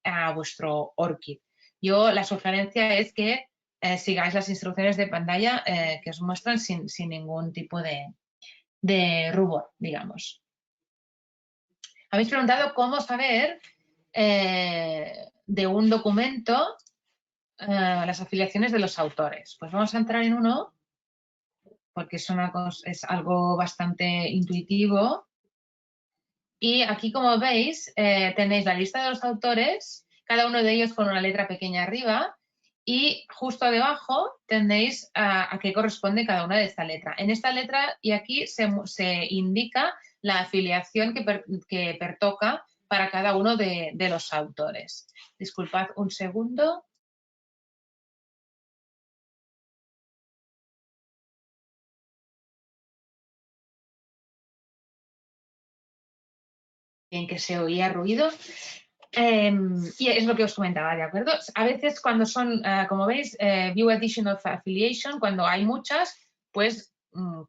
a vuestro ORCID. Yo la sugerencia es que sigáis las instrucciones de pantalla que os muestran sin ningún tipo de rubor, digamos. Habéis preguntado cómo saber de un documento las afiliaciones de los autores. Pues vamos a entrar en uno porque es algo bastante intuitivo. Y aquí, como veis, tenéis la lista de los autores, cada uno de ellos con una letra pequeña arriba, y justo debajo tenéis a qué corresponde cada una de esta letra. En esta letra y aquí se indica la afiliación que pertoca para cada uno de los autores. Disculpad un segundo. En que se oía ruido. Y es lo que os comentaba, ¿de acuerdo? A veces cuando son, como veis, View Edition of Affiliation, cuando hay muchas, pues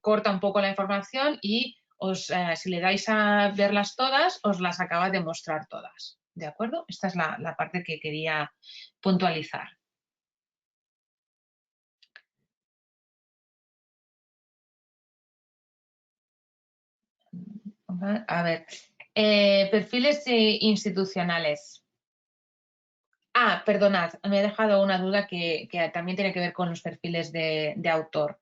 corta un poco la información y si le dais a verlas todas, os las acaba de mostrar todas, ¿de acuerdo? Esta es la parte que quería puntualizar. A ver, perfiles institucionales. Perdonad, me he dejado una duda que también tiene que ver con los perfiles de autor.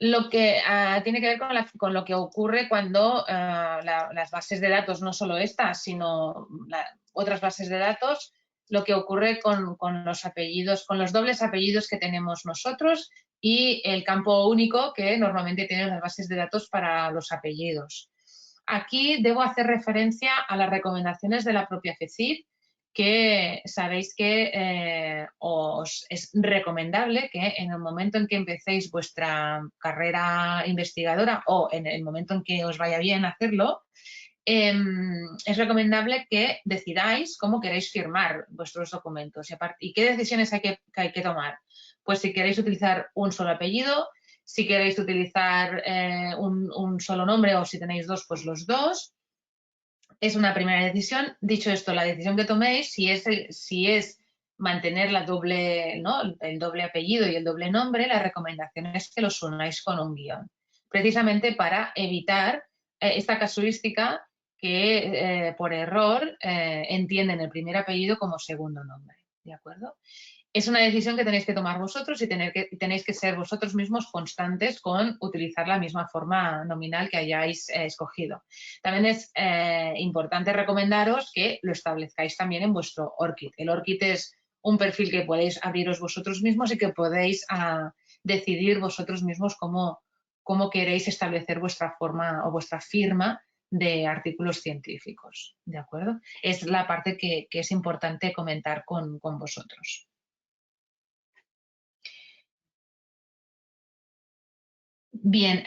Lo que tiene que ver con lo que ocurre cuando las bases de datos, no solo estas, sino otras bases de datos, lo que ocurre con los apellidos, con los dobles apellidos que tenemos nosotros y el campo único que normalmente tienen las bases de datos para los apellidos. Aquí debo hacer referencia a las recomendaciones de la propia FECIP, que sabéis que os es recomendable que en el momento en que empecéis vuestra carrera investigadora o en el momento en que os vaya bien hacerlo, es recomendable que decidáis cómo queréis firmar vuestros documentos y qué decisiones hay que tomar. Pues si queréis utilizar un solo apellido, si queréis utilizar un solo nombre o si tenéis dos, pues los dos. Es una primera decisión. Dicho esto, la decisión que toméis, si es mantener el doble apellido y el doble nombre, la recomendación es que los unáis con un guión, precisamente para evitar esta casuística que por error entienden el primer apellido como segundo nombre, ¿de acuerdo? Es una decisión que tenéis que tomar vosotros y tenéis que ser vosotros mismos constantes con utilizar la misma forma nominal que hayáis escogido. También es importante recomendaros que lo establezcáis también en vuestro ORCID. El ORCID es un perfil que podéis abriros vosotros mismos y que podéis decidir vosotros mismos cómo queréis establecer vuestra forma o vuestra firma de artículos científicos, ¿de acuerdo? Es la parte que es importante comentar con vosotros. Bien,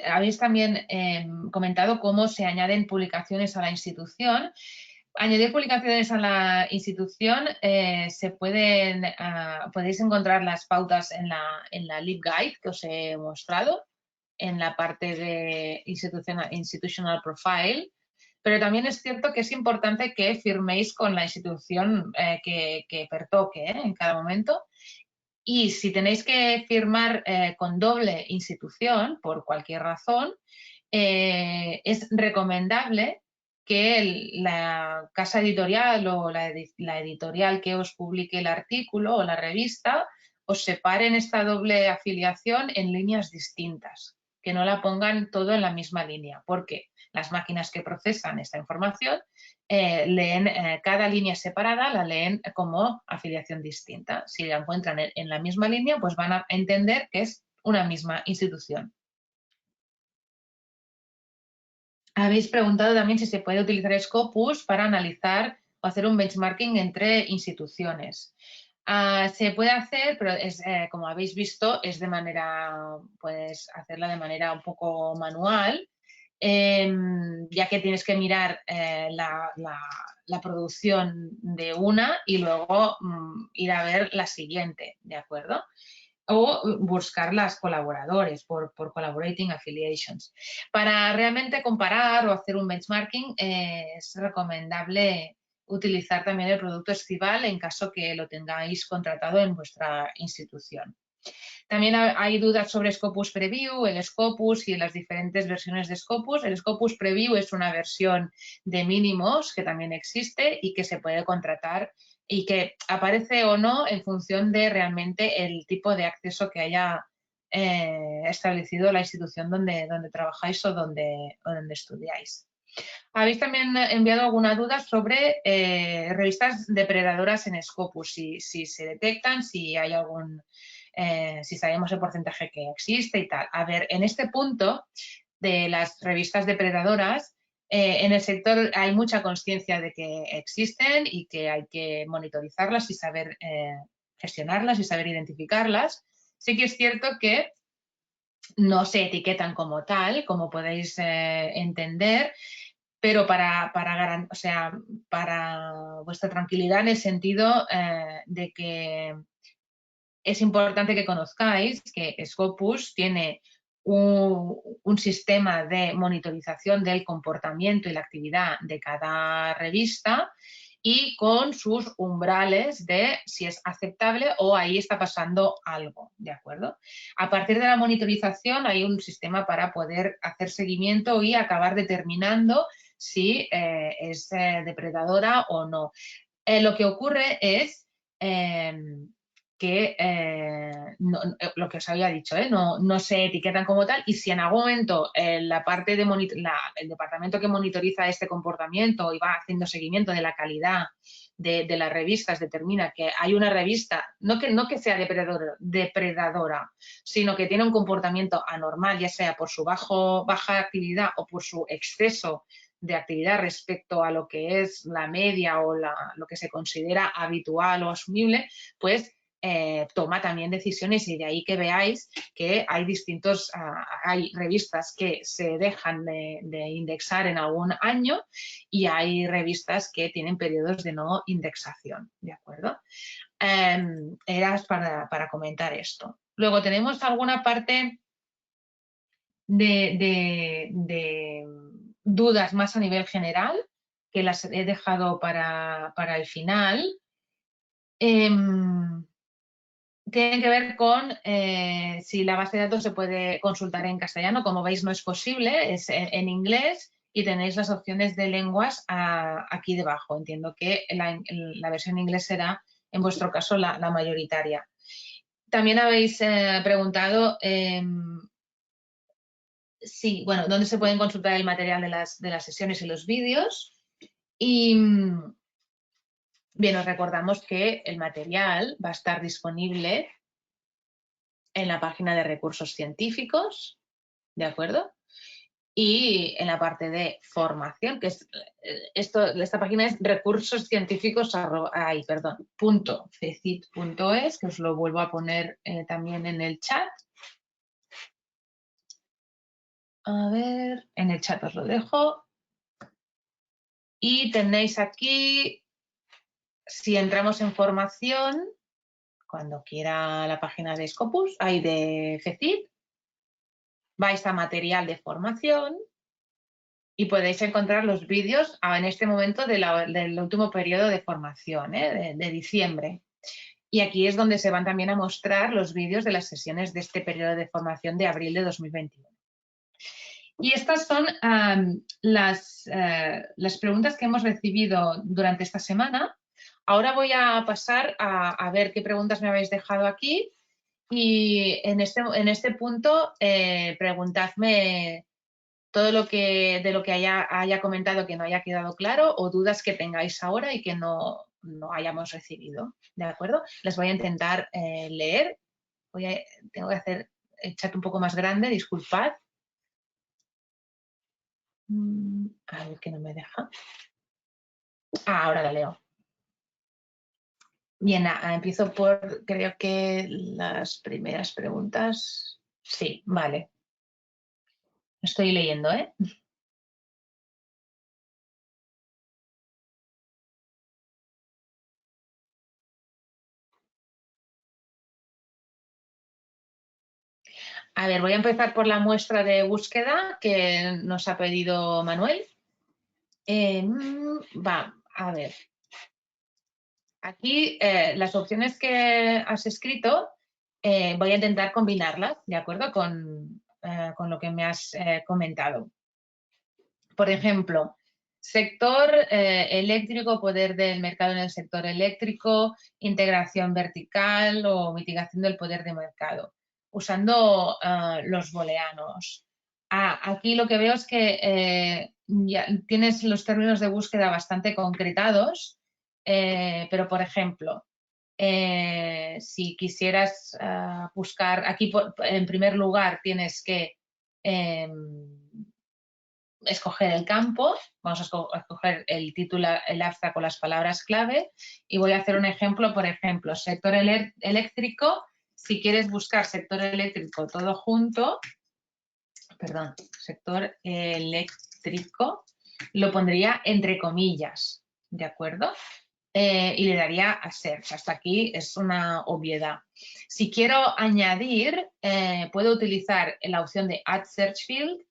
habéis también comentado cómo se añaden publicaciones a la institución. Añadir publicaciones a la institución podéis encontrar las pautas en la LibGuide que os he mostrado, en la parte de Institutional Profile. Pero también es cierto que es importante que firméis con la institución que pertoque en cada momento. Y si tenéis que firmar con doble institución, por cualquier razón, es recomendable que la casa editorial o la editorial que os publique el artículo o la revista os separen esta doble afiliación en líneas distintas, que no la pongan todo en la misma línea, porque las máquinas que procesan esta información leen cada línea separada, la leen como afiliación distinta. Si la encuentran en la misma línea, pues van a entender que es una misma institución. Habéis preguntado también si se puede utilizar Scopus para analizar o hacer un benchmarking entre instituciones. Se puede hacer, pero como habéis visto, es de manera, puedes hacerla de manera un poco manual, ya que tienes que mirar la producción de una y luego ir a ver la siguiente, ¿de acuerdo? O buscar las colaboradores por Collaborating Affiliations. Para realmente comparar o hacer un benchmarking es recomendable utilizar también el producto Estival en caso que lo tengáis contratado en vuestra institución. También hay dudas sobre Scopus Preview, el Scopus y las diferentes versiones de Scopus. El Scopus Preview es una versión de mínimos que también existe y que se puede contratar y que aparece o no en función de realmente el tipo de acceso que haya establecido la institución donde trabajáis o donde estudiáis. Habéis también enviado alguna duda sobre revistas depredadoras en Scopus, si se detectan, si hay si sabemos el porcentaje que existe y tal. A ver, en este punto de las revistas depredadoras, En el sector hay mucha conciencia de que existen y que hay que monitorizarlas y saber gestionarlas y saber identificarlas. Sí que es cierto que no se etiquetan como tal, como podéis entender, pero o sea, para vuestra tranquilidad en el sentido de que es importante que conozcáis que Scopus tiene un sistema de monitorización del comportamiento y la actividad de cada revista y con sus umbrales de si es aceptable o ahí está pasando algo, ¿de acuerdo? A partir de la monitorización hay un sistema para poder hacer seguimiento y acabar determinando si es depredadora o no. Lo que ocurre es que lo que os había dicho, no se etiquetan como tal y si en algún momento la parte de el departamento que monitoriza este comportamiento y va haciendo seguimiento de la calidad de las revistas determina que hay una revista, no que sea depredadora, sino que tiene un comportamiento anormal, ya sea por su baja actividad o por su exceso de actividad respecto a lo que es la media o lo que se considera habitual o asumible, pues toma también decisiones y de ahí que veáis que hay hay revistas que se dejan de indexar en algún año y hay revistas que tienen periodos de no indexación, ¿de acuerdo? Era para comentar esto. Luego tenemos alguna parte de dudas más a nivel general, que las he dejado para el final. Tienen que ver con si la base de datos se puede consultar en castellano. Como veis, no es posible, es en inglés y tenéis las opciones de lenguas aquí debajo. Entiendo que la versión en inglés será, en vuestro caso, la mayoritaria. También habéis preguntado bueno, dónde se pueden consultar el material de las sesiones y los vídeos. Y bien, os recordamos que el material va a estar disponible en la página de recursos científicos, ¿de acuerdo? Y en la parte de formación, que es esta página es recursoscientíficos.fecit.es, que os lo vuelvo a poner también en el chat. A ver, en el chat os lo dejo. Y tenéis aquí, si entramos en formación, cuando quiera la página de Scopus, hay de FECIT, vais a material de formación y podéis encontrar los vídeos en este momento del último periodo de formación, de diciembre. Y aquí es donde se van también a mostrar los vídeos de las sesiones de este periodo de formación de abril de 2021. Y estas son las preguntas que hemos recibido durante esta semana. Ahora voy a pasar a ver qué preguntas me habéis dejado aquí y en este punto preguntadme todo de lo que haya comentado que no haya quedado claro o dudas que tengáis ahora y que no hayamos recibido, ¿de acuerdo? Las voy a intentar leer. Tengo que hacer el chat un poco más grande, disculpad. A ver que no me deja. Ahora la leo. Bien, empiezo por, creo que las primeras preguntas. Sí, vale. Estoy leyendo, ¿eh? A ver, voy a empezar por la muestra de búsqueda que nos ha pedido Manuel. A ver. Aquí las opciones que has escrito voy a intentar combinarlas, ¿de acuerdo? Con lo que me has comentado. Por ejemplo, sector eléctrico, poder del mercado en el sector eléctrico, integración vertical o mitigación del poder de mercado, usando los booleanos. Aquí lo que veo es que ya tienes los términos de búsqueda bastante concretados, pero por ejemplo, si quisieras buscar, aquí en primer lugar tienes que escoger el campo, vamos a escoger el título, el abstract con las palabras clave y voy a hacer un ejemplo, por ejemplo, sector eléctrico. Si quieres buscar sector eléctrico todo junto, perdón, sector eléctrico, lo pondría entre comillas, ¿de acuerdo? Y le daría a search. Hasta aquí es una obviedad. Si quiero añadir, puedo utilizar la opción de Add Search Field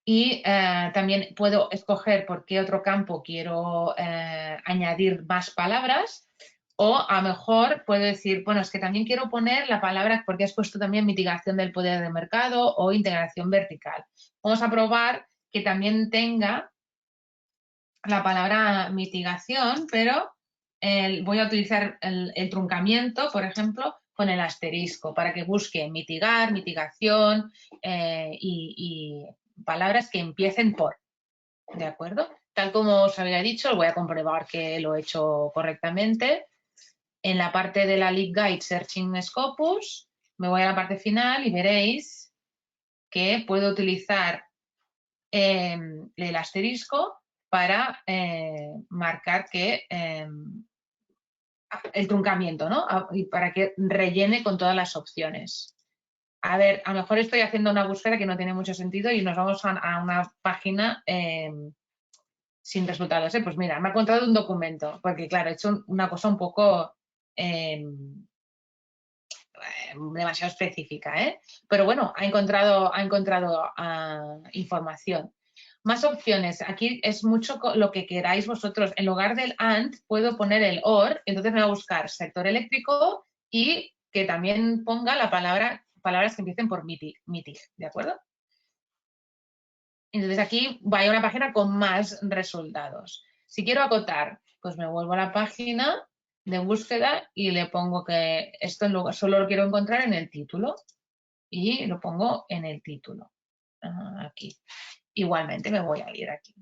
y también puedo escoger por qué otro campo quiero añadir más palabras. O a lo mejor puedo decir, bueno, es que también quiero poner la palabra, porque has puesto también mitigación del poder de mercado o integración vertical. Vamos a probar que también tenga la palabra mitigación, pero voy a utilizar el truncamiento, por ejemplo, con el asterisco, para que busque mitigar, mitigación y palabras que empiecen por, ¿de acuerdo? Tal como os había dicho, voy a comprobar que lo he hecho correctamente. En la parte de la LibGuide Searching Scopus, me voy a la parte final y veréis que puedo utilizar el asterisco para marcar que el truncamiento, ¿no? Y para que rellene con todas las opciones. A ver, a lo mejor estoy haciendo una búsqueda que no tiene mucho sentido y nos vamos a una página sin resultados. Pues mira, me ha encontrado un documento, porque claro, he hecho una cosa un poco demasiado específica, pero bueno, ha encontrado información. Más opciones. Aquí es mucho lo que queráis vosotros. En lugar del AND puedo poner el OR, entonces me va a buscar sector eléctrico y que también ponga la palabras que empiecen por MITIG, ¿de acuerdo? Entonces aquí voy a una página con más resultados. Si quiero acotar, pues me vuelvo a la página de búsqueda y le pongo que esto solo lo quiero encontrar en el título y lo pongo en el título. Aquí. Igualmente me voy a ir aquí.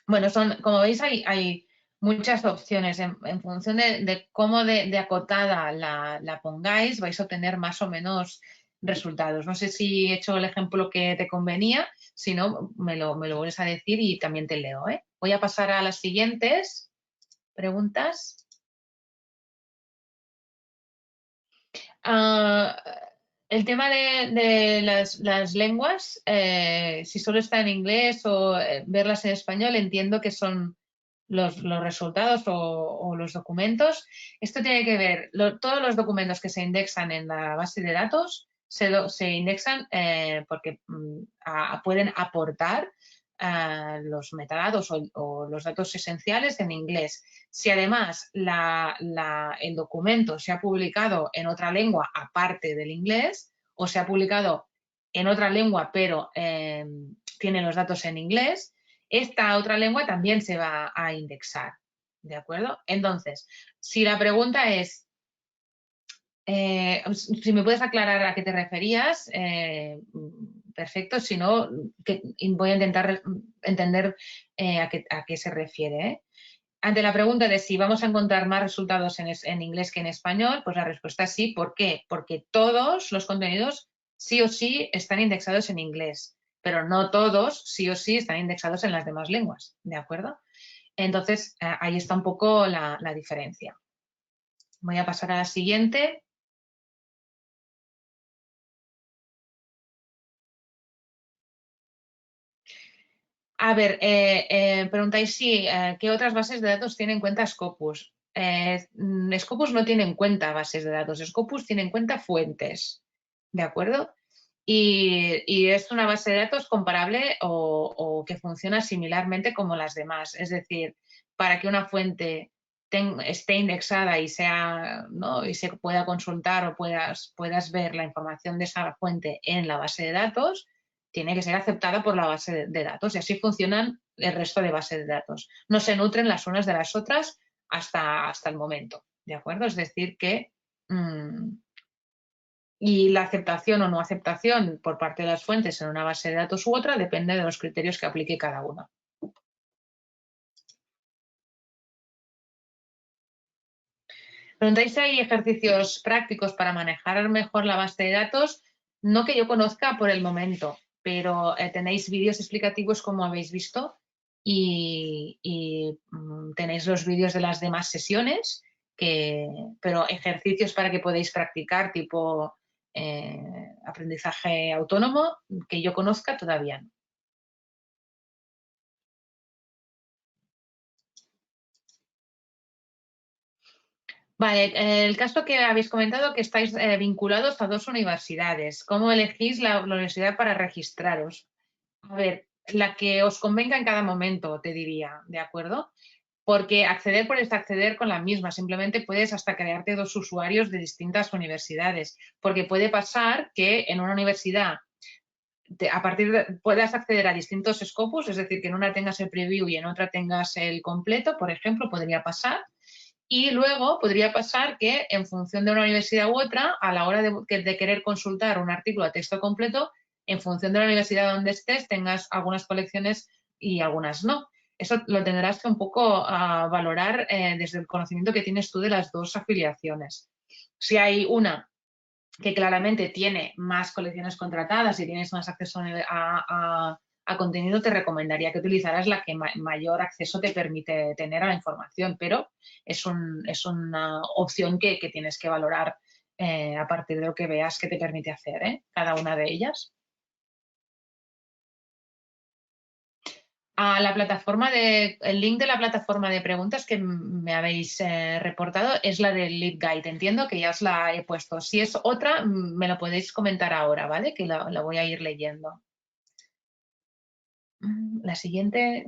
Bueno, como veis, hay muchas opciones. En función de cómo de acotada la pongáis, vais a obtener más o menos resultados. No sé si he hecho el ejemplo que te convenía, si no, me lo vuelves a decir y también te leo. Voy a pasar a las siguientes preguntas. El tema de las lenguas, si solo está en inglés o verlas en español, entiendo que son los resultados o los documentos. Esto tiene que ver, todos los documentos que se indexan en la base de datos se indexan porque pueden aportar los metadatos o los datos esenciales en inglés. Si además el documento se ha publicado en otra lengua aparte del inglés o se ha publicado en otra lengua pero tiene los datos en inglés, esta otra lengua también se va a indexar, ¿de acuerdo? Entonces, si la pregunta es, si me puedes aclarar a qué te referías, perfecto, si no, voy a intentar entender a qué se refiere. Ante la pregunta de si vamos a encontrar más resultados en inglés que en español, pues la respuesta es sí. ¿Por qué? Porque todos los contenidos sí o sí están indexados en inglés, pero no todos sí o sí están indexados en las demás lenguas, ¿de acuerdo? Entonces, ahí está un poco la diferencia. Voy a pasar a la siguiente. A ver, preguntáis si qué otras bases de datos tiene en cuenta Scopus. Scopus no tiene en cuenta bases de datos, Scopus tiene en cuenta fuentes, ¿de acuerdo? Y es una base de datos comparable o que funciona similarmente como las demás. Es decir, para que una fuente esté indexada y sea, ¿no? y se pueda consultar o puedas ver la información de esa fuente en la base de datos, tiene que ser aceptada por la base de datos y así funcionan el resto de bases de datos. No se nutren las unas de las otras hasta el momento, ¿de acuerdo? Es decir que y la aceptación o no aceptación por parte de las fuentes en una base de datos u otra depende de los criterios que aplique cada una. Preguntáis si hay ejercicios prácticos para manejar mejor la base de datos. No que yo conozca por el momento. pero tenéis vídeos explicativos como habéis visto y tenéis los vídeos de las demás sesiones, pero ejercicios para que podáis practicar tipo aprendizaje autónomo que yo conozca todavía no. Vale, el caso que habéis comentado que estáis vinculados a 2 universidades. ¿Cómo elegís la universidad para registraros? A ver, la que os convenga en cada momento, te diría, ¿de acuerdo? Porque acceder puedes acceder con la misma, simplemente puedes hasta crearte 2 usuarios de distintas universidades, porque puede pasar que en una universidad puedas acceder a distintos Scopus, es decir, que en una tengas el preview y en otra tengas el completo, por ejemplo, podría pasar. Y luego podría pasar que en función de una universidad u otra, a la hora de querer consultar un artículo a texto completo, en función de la universidad donde estés, tengas algunas colecciones y algunas no. Eso lo tendrás que un poco valorar desde el conocimiento que tienes tú de las 2 afiliaciones. Si hay una que claramente tiene más colecciones contratadas y tienes más acceso a contenido, te recomendaría que utilizaras la que mayor acceso te permite tener a la información, pero es una opción que tienes que valorar a partir de lo que veas que te permite hacer, cada una de ellas. El link de la plataforma de preguntas que me habéis reportado es la del LibGuide. Entiendo que ya os la he puesto. Si es otra, me lo podéis comentar ahora, ¿vale? Que la voy a ir leyendo. La siguiente.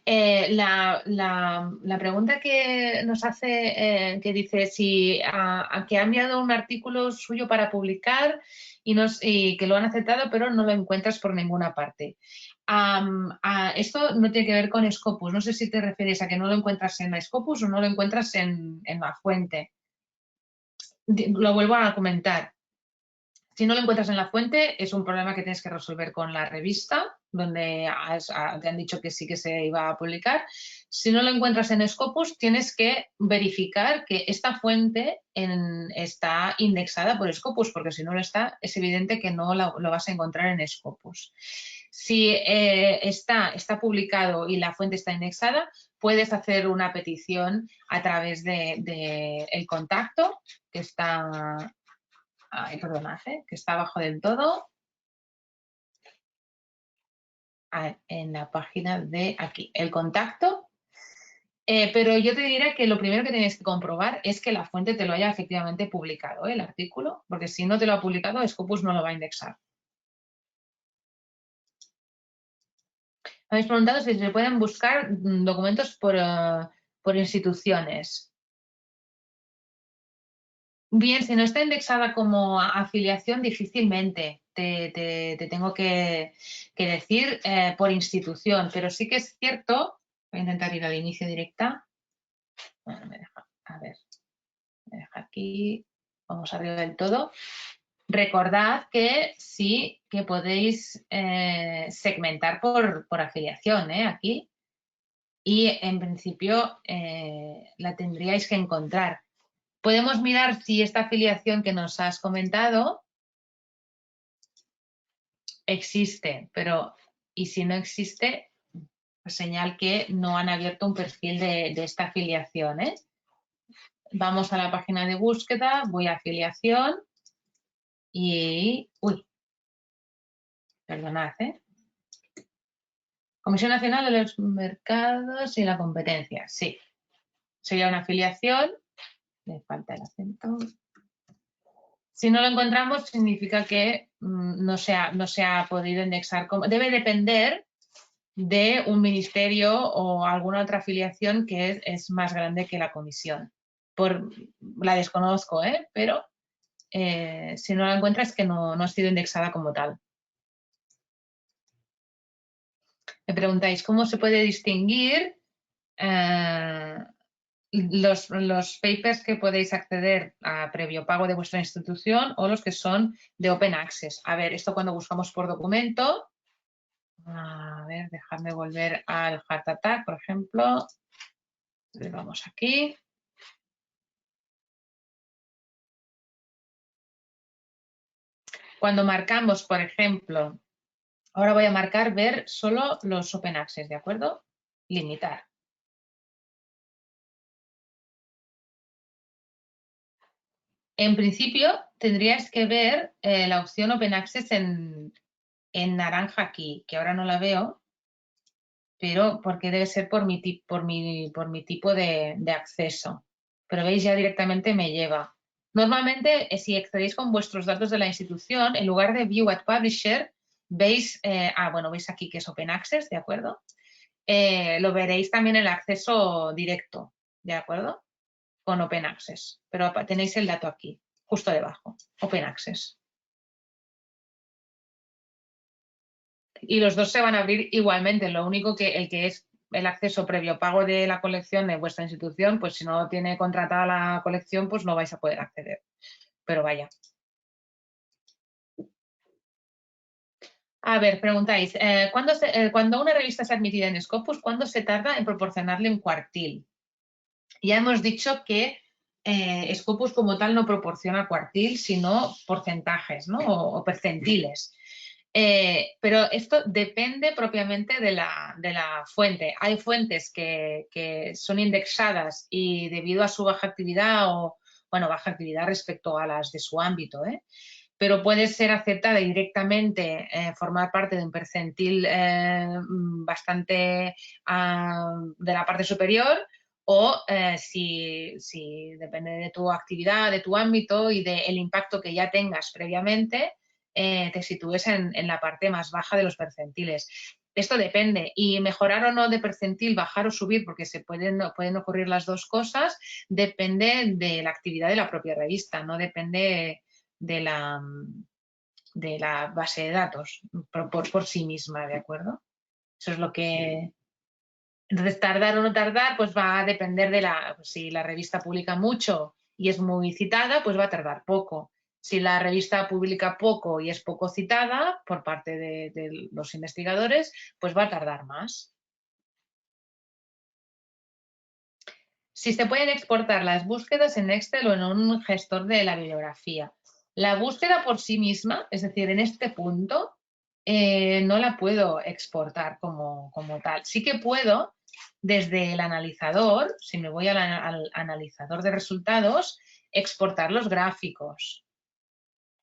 La pregunta que nos hace, que dice si que ha enviado un artículo suyo para publicar y que lo han aceptado, pero no lo encuentras por ninguna parte. Esto no tiene que ver con Scopus. No sé si te refieres a que no lo encuentras en la Scopus o no lo encuentras en la fuente. Lo vuelvo a comentar. Si no lo encuentras en la fuente, es un problema que tienes que resolver con la revista, donde te han dicho que sí que se iba a publicar. Si no lo encuentras en Scopus, tienes que verificar que esta fuente está indexada por Scopus, porque si no lo está, es evidente que no lo vas a encontrar en Scopus. Si está publicado y la fuente está indexada, puedes hacer una petición a través de el contacto, que está... perdonad, que está abajo del todo, en la página de aquí, el contacto. Pero yo te diría que lo primero que tienes que comprobar es que la fuente te lo haya efectivamente publicado, el artículo, porque si no te lo ha publicado, Scopus no lo va a indexar. Habéis preguntado si se pueden buscar documentos por instituciones. Bien, si no está indexada como afiliación, difícilmente te tengo que decir por institución, pero sí que es cierto, voy a intentar ir al inicio directa. Bueno, me deja, a ver, me deja aquí, vamos arriba del todo. Recordad que sí que podéis segmentar por afiliación, aquí, y en principio la tendríais que encontrar. Podemos mirar si esta afiliación que nos has comentado existe, pero y si no existe, señal que no han abierto un perfil de esta afiliación. Vamos a la página de búsqueda, voy a afiliación y... Uy, perdonad, Comisión Nacional de los Mercados y la Competencia, sí. Sería una afiliación, le falta el acento. Si no lo encontramos, significa que no se ha podido indexar. Debe depender de un ministerio o alguna otra afiliación que es más grande que la comisión. La desconozco, pero si no la encuentras es que no ha sido indexada como tal. Me preguntáis, ¿cómo se puede distinguir los papers que podéis acceder a previo pago de vuestra institución o los que son de Open Access? A ver, esto cuando buscamos por documento, A ver, dejadme volver al Heart Attack, por ejemplo. Le vamos aquí. Cuando marcamos, por ejemplo, ahora voy a marcar ver solo los Open Access, ¿de acuerdo? Limitar. En principio, tendrías que ver la opción Open Access en naranja aquí, que ahora no la veo, pero porque debe ser por mi tipo de acceso. Pero veis, ya directamente me lleva. Normalmente, si accedéis con vuestros datos de la institución, en lugar de View at Publisher, veis, bueno, veis aquí que es Open Access, ¿de acuerdo? Lo veréis también en el acceso directo, ¿de acuerdo? Con Open Access, pero tenéis el dato aquí, justo debajo, Open Access. Y los dos se van a abrir igualmente, lo único que el que es el acceso previo pago de la colección de vuestra institución, pues si no tiene contratada la colección, pues no vais a poder acceder. Pero vaya. A ver, preguntáis, cuando una revista es admitida en Scopus, ¿cuándo se tarda en proporcionarle un cuartil? Ya hemos dicho que Scopus como tal no proporciona cuartil, sino porcentajes, ¿no? o percentiles. Pero esto depende propiamente de la fuente. Hay fuentes que son indexadas y debido a su baja actividad baja actividad respecto a las de su ámbito, pero puede ser aceptada y directamente formar parte de un percentil bastante de la parte superior, o si depende de tu actividad, de tu ámbito y del impacto que ya tengas previamente, te sitúes en la parte más baja de los percentiles. Esto depende, y mejorar o no de percentil, bajar o subir, porque pueden ocurrir las dos cosas, depende de la actividad de la propia revista, no depende de la base de datos por sí misma, ¿de acuerdo? Eso es lo que... Entonces, tardar o no tardar, pues va a depender pues si la revista publica mucho y es muy citada, pues va a tardar poco. Si la revista publica poco y es poco citada por parte de los investigadores, pues va a tardar más. Si se pueden exportar las búsquedas en Excel o en un gestor de la bibliografía. La búsqueda por sí misma, es decir, en este punto, no la puedo exportar como tal. Sí que puedo, desde el analizador, si me voy al analizador de resultados, exportar los gráficos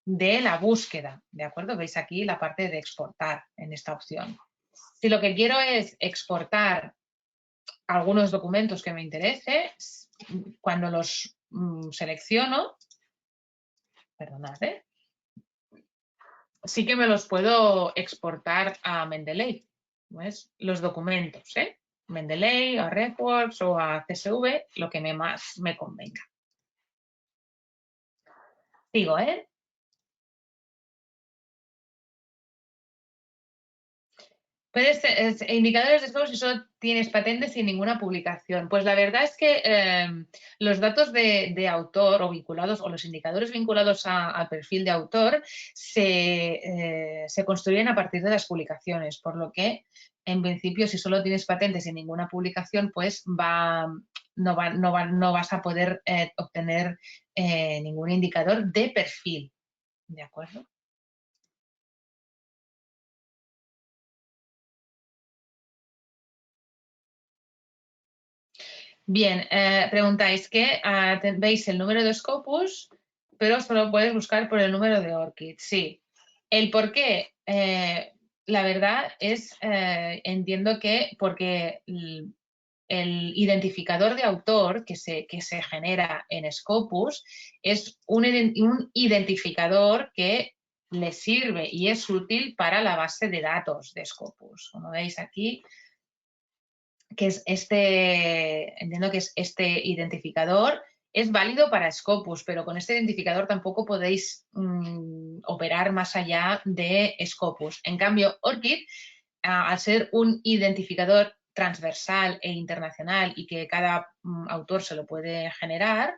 de la búsqueda, ¿de acuerdo? Veis aquí la parte de exportar en esta opción. Si lo que quiero es exportar algunos documentos que me interese, cuando los selecciono, perdonad, sí que me los puedo exportar a Mendeley, ¿ves? Los documentos, Mendeley, a Reports o a CSV, lo que más me convenga. Digo, Puedes indicadores de Scopus si solo tienes patentes sin ninguna publicación. Pues la verdad es que los datos de autor o vinculados, o los indicadores vinculados al perfil de autor, se construyen a partir de las publicaciones, por lo que en principio si solo tienes patentes sin ninguna publicación, pues no vas a poder obtener ningún indicador de perfil. ¿De acuerdo? Bien, preguntáis que veis el número de Scopus, pero solo puedes buscar por el número de ORCID. Sí. El por qué, la verdad es, entiendo que porque el identificador de autor que se genera en Scopus es un identificador que le sirve y es útil para la base de datos de Scopus. Como veis aquí, que es entiendo que es este identificador, es válido para Scopus, pero con este identificador tampoco podéis operar más allá de Scopus. En cambio, ORCID, al ser un identificador transversal e internacional y que cada autor se lo puede generar,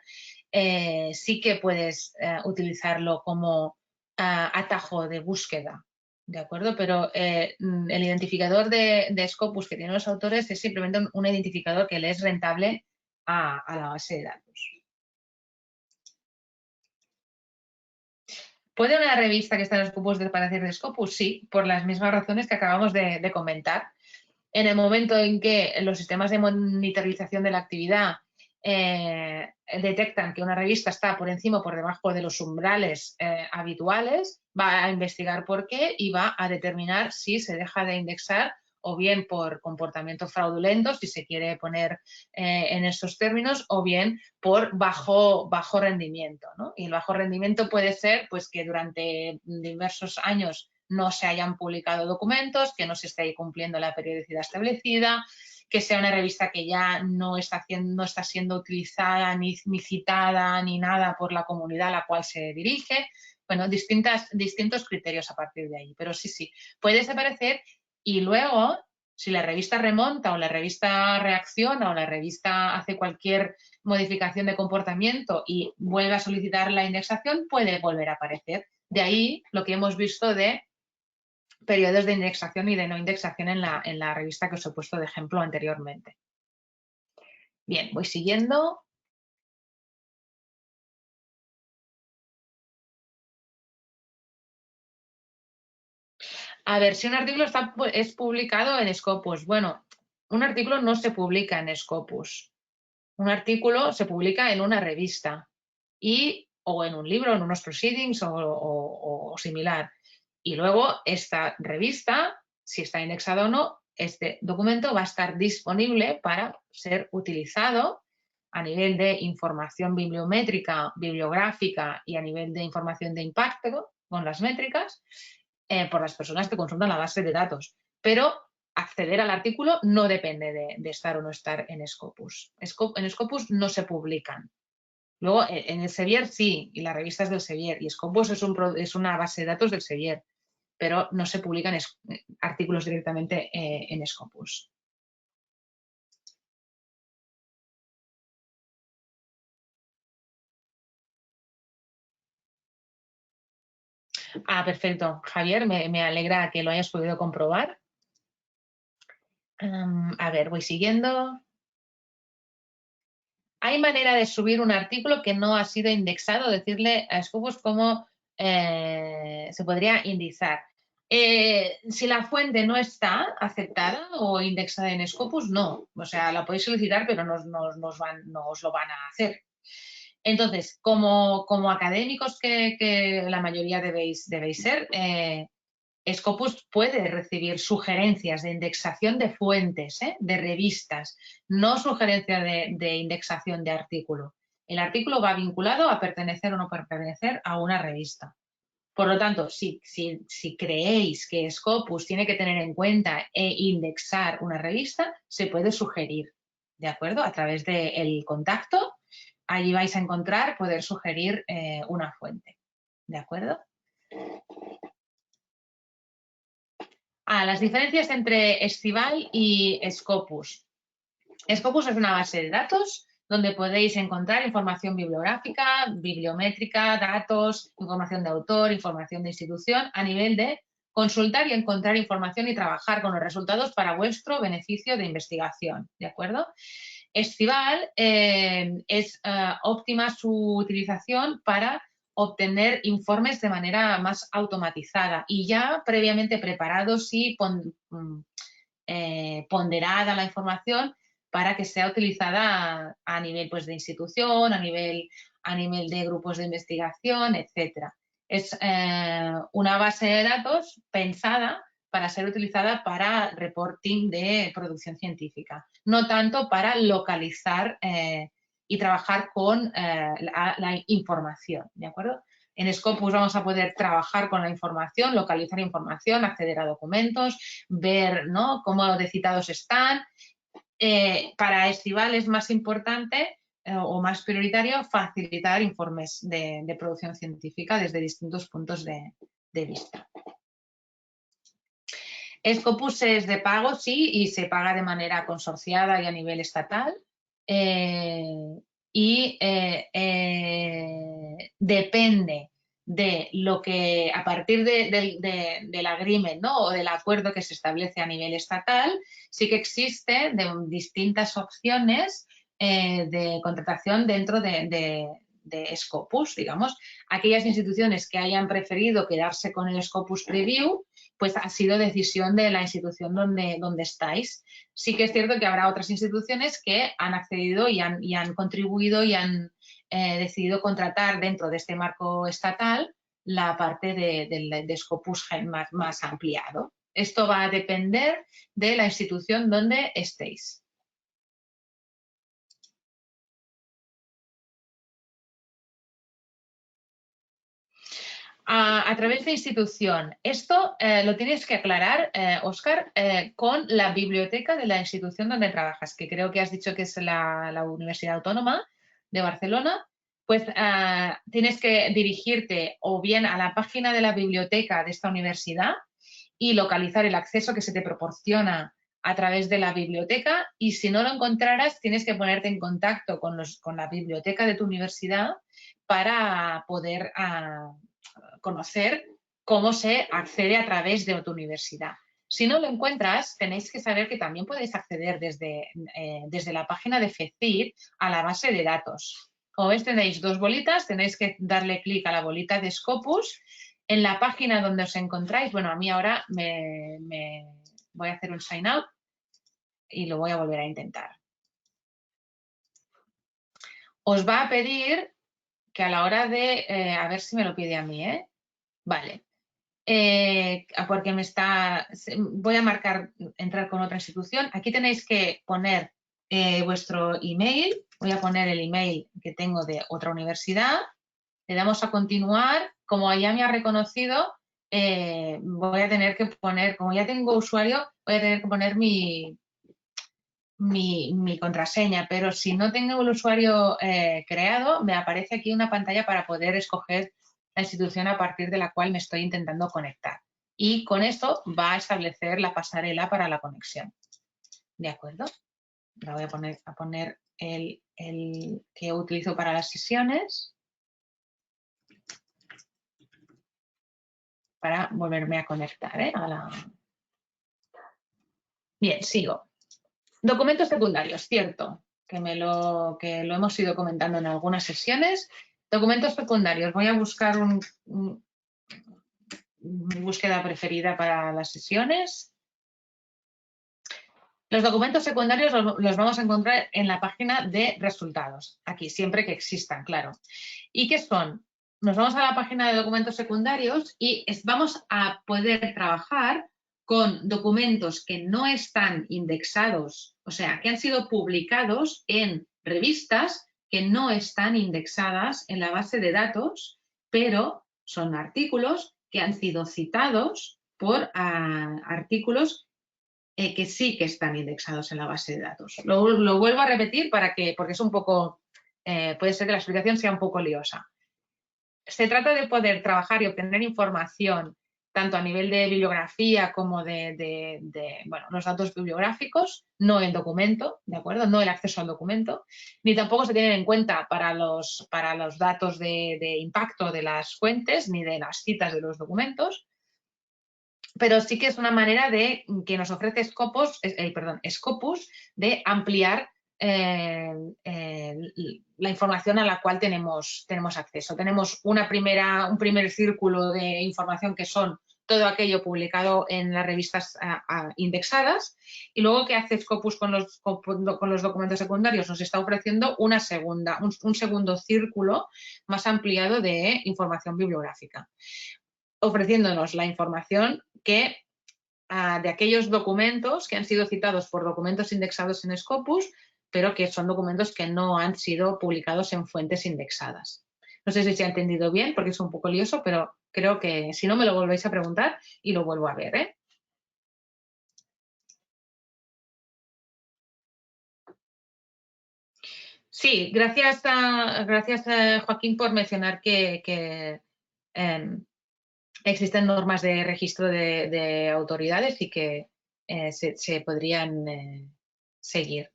sí que puedes utilizarlo como atajo de búsqueda, ¿de acuerdo? Pero el identificador de Scopus que tienen los autores es simplemente un identificador que le es rentable a la base de datos. ¿Puede una revista que está en Scopus desaparecer de Scopus? Sí, por las mismas razones que acabamos de comentar. En el momento en que los sistemas de monitorización de la actividad detectan que una revista está por encima o por debajo de los umbrales habituales, va a investigar por qué y va a determinar si se deja de indexar o bien por comportamiento fraudulento, si se quiere poner en estos términos, o bien por bajo rendimiento, ¿no? Y el bajo rendimiento puede ser pues, que durante diversos años no se hayan publicado documentos, que no se esté cumpliendo la periodicidad establecida, que sea una revista que ya no está siendo utilizada ni citada ni nada por la comunidad a la cual se dirige. Bueno, distintos criterios a partir de ahí. Pero sí, puede desaparecer y luego, si la revista remonta o la revista reacciona o la revista hace cualquier modificación de comportamiento y vuelve a solicitar la indexación, puede volver a aparecer. De ahí lo que hemos visto de periodos de indexación y de no indexación en la revista que os he puesto de ejemplo anteriormente. Bien, voy siguiendo. A ver, si un artículo es publicado en Scopus. Bueno, un artículo no se publica en Scopus. Un artículo se publica en una revista o en un libro, en unos proceedings o similar. Y luego esta revista, si está indexada o no, este documento va a estar disponible para ser utilizado a nivel de información bibliométrica, bibliográfica y a nivel de información de impacto con las métricas por las personas que consultan la base de datos. Pero acceder al artículo no depende de estar o no estar en Scopus. En Scopus no se publican. Luego, en el Sevier sí, y las revistas del Sevier, y Scopus es una base de datos del Sevier, pero no se publican artículos directamente en Scopus. Ah, perfecto. Javier, me alegra que lo hayas podido comprobar. A ver, voy siguiendo. Hay manera de subir un artículo que no ha sido indexado, decirle a Scopus cómo se podría indexar. Si la fuente no está aceptada o indexada en Scopus, no. O sea, la podéis solicitar, pero no os lo van a hacer. Entonces, como académicos que la mayoría debéis ser, Scopus puede recibir sugerencias de indexación de fuentes, de revistas, no sugerencia de indexación de artículo. El artículo va vinculado a pertenecer o no pertenecer a una revista. Por lo tanto, si creéis que Scopus tiene que tener en cuenta e indexar una revista, se puede sugerir, ¿de acuerdo? A través del contacto, allí vais a encontrar poder sugerir una fuente, ¿de acuerdo? Las diferencias entre Estival y Scopus. Scopus es una base de datos donde podéis encontrar información bibliográfica, bibliométrica, datos, información de autor, información de institución, a nivel de consultar y encontrar información y trabajar con los resultados para vuestro beneficio de investigación, ¿de acuerdo? Estival es óptima su utilización para obtener informes de manera más automatizada y ya previamente preparados y ponderada la información para que sea utilizada a nivel pues, de institución, a nivel de grupos de investigación, etc. Es una base de datos pensada para ser utilizada para reporting de producción científica, no tanto para localizar y trabajar con la información, ¿de acuerdo? En Scopus vamos a poder trabajar con la información, localizar información, acceder a documentos, ver, ¿no?, cómo de citados están. Para Estival es más importante o más prioritario facilitar informes de producción científica desde distintos puntos de vista. Scopus es de pago, sí, y se paga de manera consorciada y a nivel estatal. Depende de lo que a partir del agreement, ¿no? O del acuerdo que se establece a nivel estatal, sí que existe distintas opciones de contratación dentro de Scopus, digamos. Aquellas instituciones que hayan preferido quedarse con el Scopus Preview, pues ha sido decisión de la institución donde estáis. Sí que es cierto que habrá otras instituciones que han accedido y han contribuido y han decidido contratar dentro de este marco estatal la parte de Scopus más ampliado. Esto va a depender de la institución donde estéis. A través de institución. Esto lo tienes que aclarar, Óscar, con la biblioteca de la institución donde trabajas, que creo que has dicho que es la Universidad Autónoma de Barcelona. Pues tienes que dirigirte o bien a la página de la biblioteca de esta universidad y localizar el acceso que se te proporciona a través de la biblioteca, y si no lo encontraras tienes que ponerte en contacto con la biblioteca de tu universidad para poder conocer cómo se accede a través de tu universidad. Si no lo encuentras, tenéis que saber que también podéis acceder desde la página de FECID a la base de datos. Como ves, tenéis dos bolitas, tenéis que darle clic a la bolita de Scopus. En la página donde os encontráis, bueno, a mí ahora me voy a hacer un sign out y lo voy a volver a intentar. Os va a pedir que a la hora de, a ver si me lo pide a mí, Vale. Porque voy a marcar entrar con otra institución. Aquí tenéis que poner vuestro email. Voy a poner el email que tengo de otra universidad. Le damos a continuar. Como ya me ha reconocido, voy a tener que poner, como ya tengo usuario, voy a tener que poner mi contraseña, pero si no tengo el usuario creado, me aparece aquí una pantalla para poder escoger la institución a partir de la cual me estoy intentando conectar. Y con esto va a establecer la pasarela para la conexión. ¿De acuerdo? La voy a poner el que utilizo para las sesiones para volverme a conectar. Bien, sigo. Documentos secundarios, cierto, que lo hemos ido comentando en algunas sesiones. Documentos secundarios, voy a buscar mi búsqueda preferida para las sesiones. Los documentos secundarios los vamos a encontrar en la página de resultados, aquí, siempre que existan, claro. ¿Y qué son? Nos vamos a la página de documentos secundarios y vamos a poder trabajar con documentos que no están indexados, o sea, que han sido publicados en revistas que no están indexadas en la base de datos, pero son artículos que han sido citados por artículos que sí que están indexados en la base de datos. Lo vuelvo a repetir porque es un poco, puede ser que la explicación sea un poco liosa. Se trata de poder trabajar y obtener información tanto a nivel de bibliografía como de los datos bibliográficos, no el documento, ¿de acuerdo? No el acceso al documento, ni tampoco se tienen en cuenta para los datos de impacto de las fuentes ni de las citas de los documentos, pero sí que es una manera que nos ofrece Scopus de ampliar la información a la cual tenemos acceso. Tenemos un primer círculo de información que son todo aquello publicado en las revistas indexadas, y luego ¿qué hace Scopus con los documentos secundarios? Nos está ofreciendo un segundo círculo más ampliado de información bibliográfica, ofreciéndonos la información de aquellos documentos que han sido citados por documentos indexados en Scopus, pero que son documentos que no han sido publicados en fuentes indexadas. No sé si se ha entendido bien, porque es un poco lioso, pero creo que si no me lo volvéis a preguntar y lo vuelvo a ver, Sí, gracias a Joaquín por mencionar que existen normas de registro de autoridades y que se podrían seguir.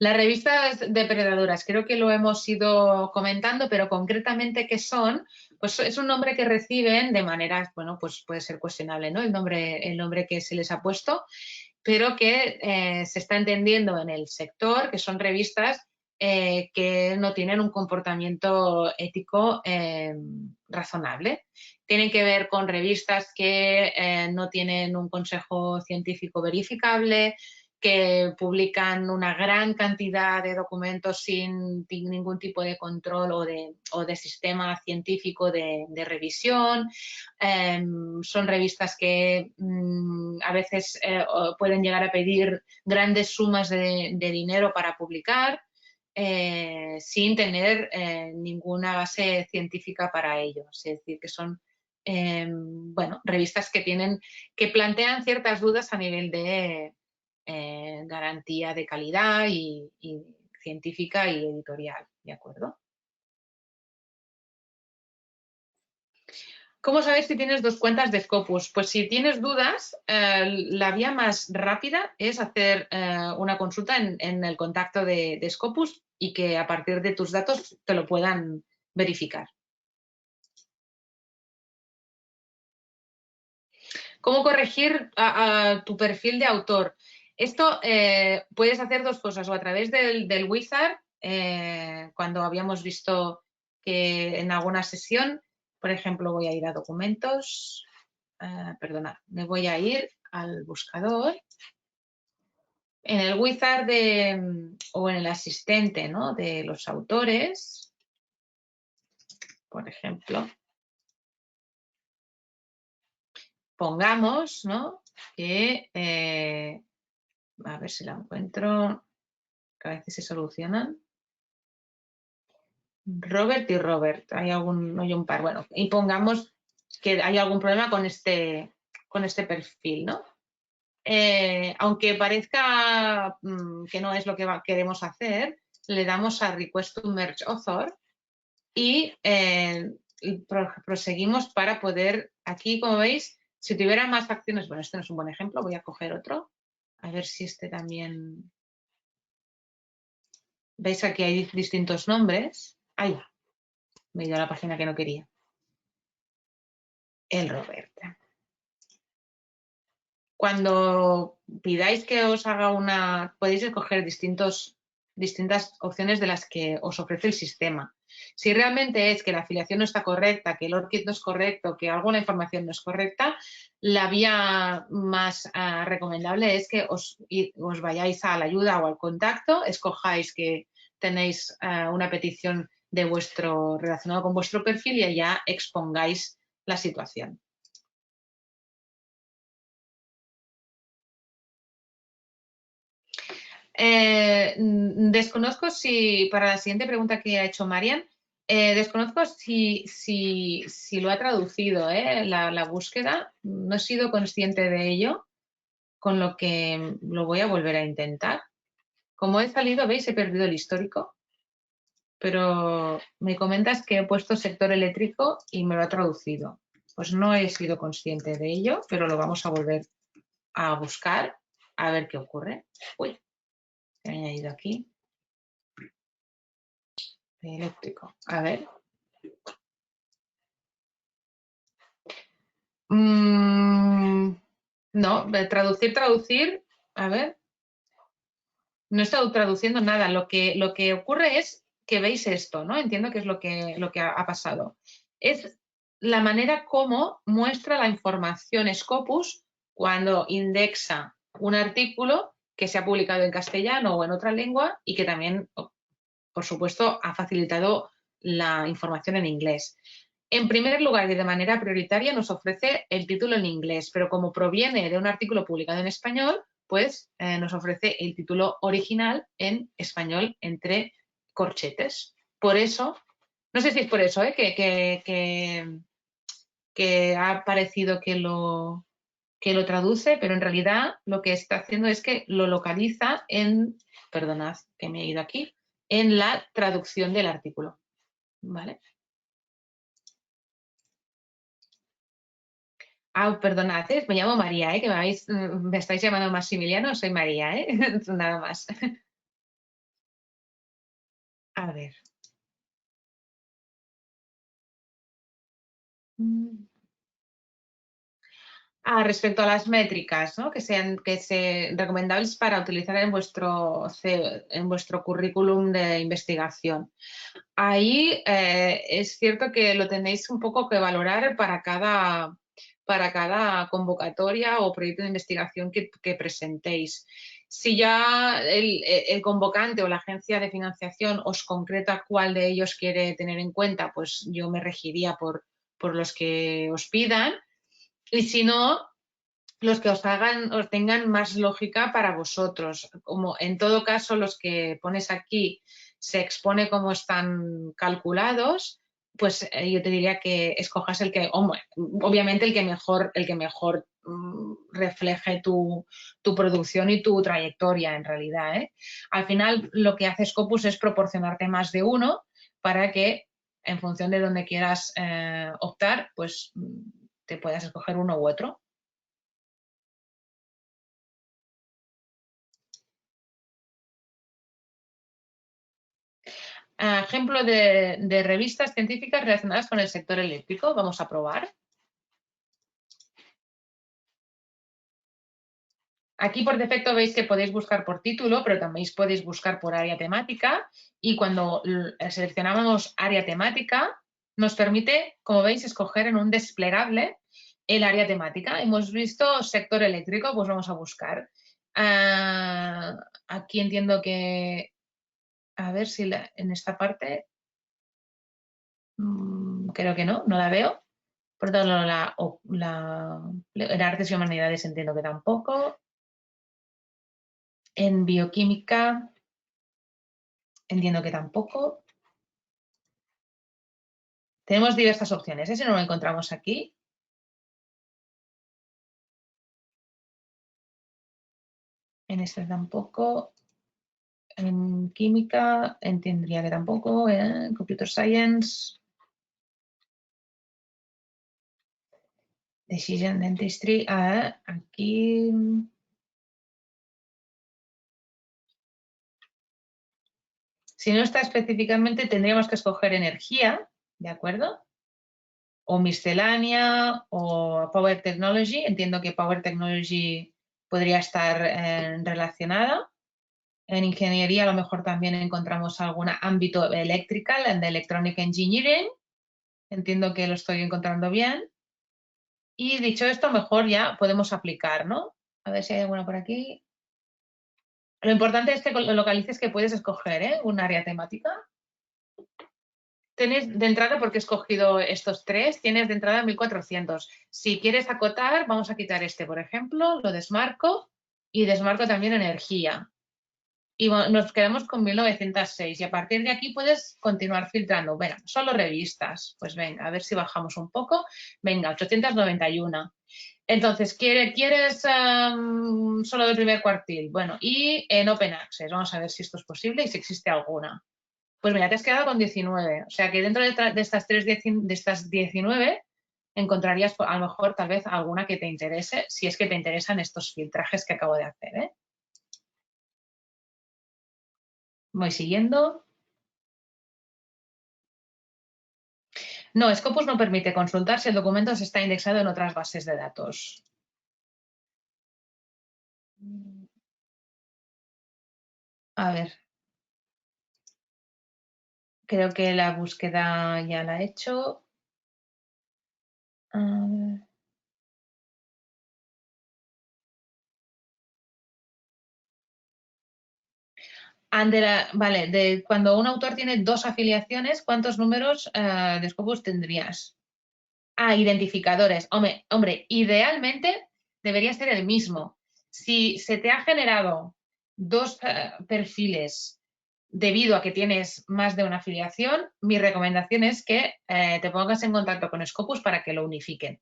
Las revistas depredadoras, creo que lo hemos ido comentando, pero concretamente qué son, pues es un nombre que reciben de manera, bueno, pues puede ser cuestionable, ¿no? El nombre que se les ha puesto, pero que se está entendiendo en el sector que son revistas que no tienen un comportamiento ético razonable. Tienen que ver con revistas que no tienen un consejo científico verificable, que publican una gran cantidad de documentos sin ningún tipo de control o de sistema científico de revisión. Son revistas que a veces pueden llegar a pedir grandes sumas de dinero para publicar sin tener ninguna base científica para ello. Es decir, que son bueno, revistas que plantean ciertas dudas a nivel de garantía de calidad y científica y editorial, ¿de acuerdo? ¿Cómo sabes si tienes dos cuentas de Scopus? Pues si tienes dudas, la vía más rápida es hacer una consulta en el contacto de Scopus y que a partir de tus datos te lo puedan verificar. ¿Cómo corregir a tu perfil de autor? Esto puedes hacer dos cosas, o a través del wizard, cuando habíamos visto que en alguna sesión, por ejemplo, voy a ir a documentos, perdona, me voy a ir al buscador. En el wizard o en el asistente, ¿no?, de los autores, por ejemplo, pongamos, ¿no?, que, a ver si la encuentro, que a veces se solucionan. Robert y Robert, hay un par, bueno, y pongamos que hay algún problema con este perfil, ¿no? Aunque parezca que no es lo que queremos hacer, le damos a Request to Merge Author y proseguimos para poder, aquí como veis, si tuviera más acciones, bueno, este no es un buen ejemplo, voy a coger otro, a ver si este también, veis aquí hay distintos nombres, ahí va, me he ido a la página que no quería, el Robert. Cuando pidáis que os haga podéis escoger distintas opciones de las que os ofrece el sistema. Si realmente es que la afiliación no está correcta, que el ORCID no es correcto, que alguna información no es correcta, la vía más recomendable es que os vayáis a la ayuda o al contacto, escojáis que tenéis una petición relacionada con vuestro perfil y allá expongáis la situación. Desconozco si, para la siguiente pregunta que ha hecho Marian, desconozco si lo ha traducido la búsqueda, no he sido consciente de ello, con lo que lo voy a volver a intentar. Como he salido, veis, he perdido el histórico, pero me comentas que he puesto sector eléctrico y me lo ha traducido. Pues no he sido consciente de ello, pero lo vamos a volver a buscar a ver qué ocurre. Uy, he añadido aquí. Eléctrico. A ver. No, traducir. A ver. No he estado traduciendo nada. Lo que ocurre es que veis esto, ¿no? Entiendo que es lo que ha pasado. Es la manera como muestra la información Scopus cuando indexa un artículo que se ha publicado en castellano o en otra lengua y que también, por supuesto, ha facilitado la información en inglés. En primer lugar y de manera prioritaria nos ofrece el título en inglés, pero como proviene de un artículo publicado en español, pues nos ofrece el título original en español entre corchetes. Por eso, no sé si es por eso que ha parecido que lo traduce, pero en realidad lo que está haciendo es que lo localiza perdonad que me he ido aquí, en la traducción del artículo. ¿Vale? Perdonad, me llamo María, que me estáis llamando Maximiliano, soy María, nada más. A ver. Respecto a las métricas, ¿no? que sean recomendables para utilizar en vuestro currículum de investigación. Ahí es cierto que lo tenéis un poco que valorar para cada convocatoria o proyecto de investigación que presentéis. Si ya el convocante o la agencia de financiación os concreta cuál de ellos quiere tener en cuenta, pues yo me regiría por los que os pidan. Y si no, los que os tengan más lógica para vosotros. Como en todo caso los que pones aquí se expone cómo están calculados, pues yo te diría que escojas obviamente el que mejor refleje tu producción y tu trayectoria en realidad. Al final lo que hace Scopus es proporcionarte más de uno para que en función de donde quieras optar, pues te puedas escoger uno u otro. Ejemplo de revistas científicas relacionadas con el sector eléctrico. Vamos a probar. Aquí por defecto veis que podéis buscar por título, pero también podéis buscar por área temática. Y cuando seleccionamos área temática, nos permite, como veis, escoger en un desplegable el área temática. Hemos visto sector eléctrico, pues vamos a buscar. Aquí entiendo que, a ver si en esta parte, creo que no la veo. Por tanto, en artes y humanidades entiendo que tampoco. En bioquímica entiendo que tampoco. Tenemos diversas opciones, si no lo encontramos aquí. En este tampoco. En química entendería que tampoco. En computer science. Decision dentistry. Aquí. Si no está específicamente, tendríamos que escoger energía, ¿de acuerdo? O miscelánea o Power Technology. Entiendo que Power Technology podría estar relacionada. En ingeniería a lo mejor también encontramos algún ámbito electrical, de Electronic Engineering. Entiendo que lo estoy encontrando bien. Y dicho esto, mejor ya podemos aplicar, ¿no? A ver si hay alguna por aquí. Lo importante es que lo localices, que puedes escoger un área temática. Tienes de entrada, porque he escogido estos tres, tienes de entrada 1400. Si quieres acotar, vamos a quitar este, por ejemplo, lo desmarco y desmarco también energía. Y nos quedamos con 1906 y a partir de aquí puedes continuar filtrando. Bueno, solo revistas. Pues venga, a ver si bajamos un poco. Venga, 891. Entonces, ¿quieres solo del primer cuartil? Bueno, y en Open Access. Vamos a ver si esto es posible y si existe alguna. Pues mira, te has quedado con 19. O sea que dentro de estas 19 encontrarías a lo mejor tal vez alguna que te interese, si es que te interesan estos filtrajes que acabo de hacer. Voy siguiendo. No, Scopus no permite consultar si el documento está indexado en otras bases de datos. A ver. Creo que la búsqueda ya la he hecho. A ver. Vale, cuando un autor tiene dos afiliaciones, ¿cuántos números de Scopus tendrías? Identificadores. Hombre, idealmente debería ser el mismo. Si se te ha generado dos perfiles debido a que tienes más de una afiliación, mi recomendación es que te pongas en contacto con Scopus para que lo unifiquen.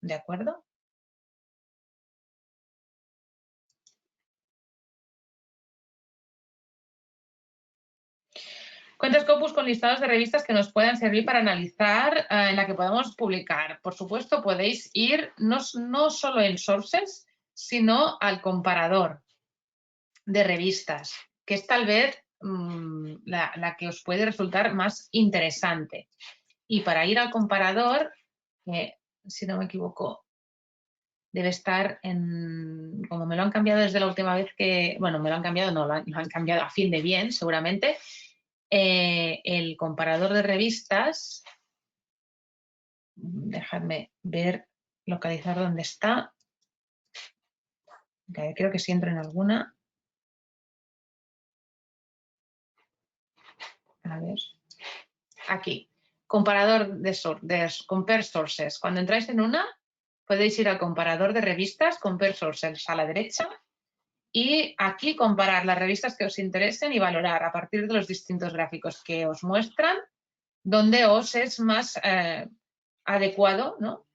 ¿De acuerdo? Cuenta Scopus con listados de revistas que nos puedan servir para analizar, en la que podamos publicar. Por supuesto, podéis ir no solo en sources, sino al comparador de revistas, que es tal vez la que os puede resultar más interesante. Y para ir al comparador, si no me equivoco, debe estar en, como me lo han cambiado desde la última vez que, bueno, me lo han cambiado, no, lo han cambiado a fin de bien, seguramente. El comparador de revistas, dejadme ver, localizar dónde está. Creo que sí entro en alguna. A ver. Aquí. Comparador de Compare Sources. Cuando entráis en una, podéis ir al comparador de revistas, Compare Sources a la derecha, y aquí comparar las revistas que os interesen y valorar a partir de los distintos gráficos que os muestran dónde os es más adecuado, ¿no?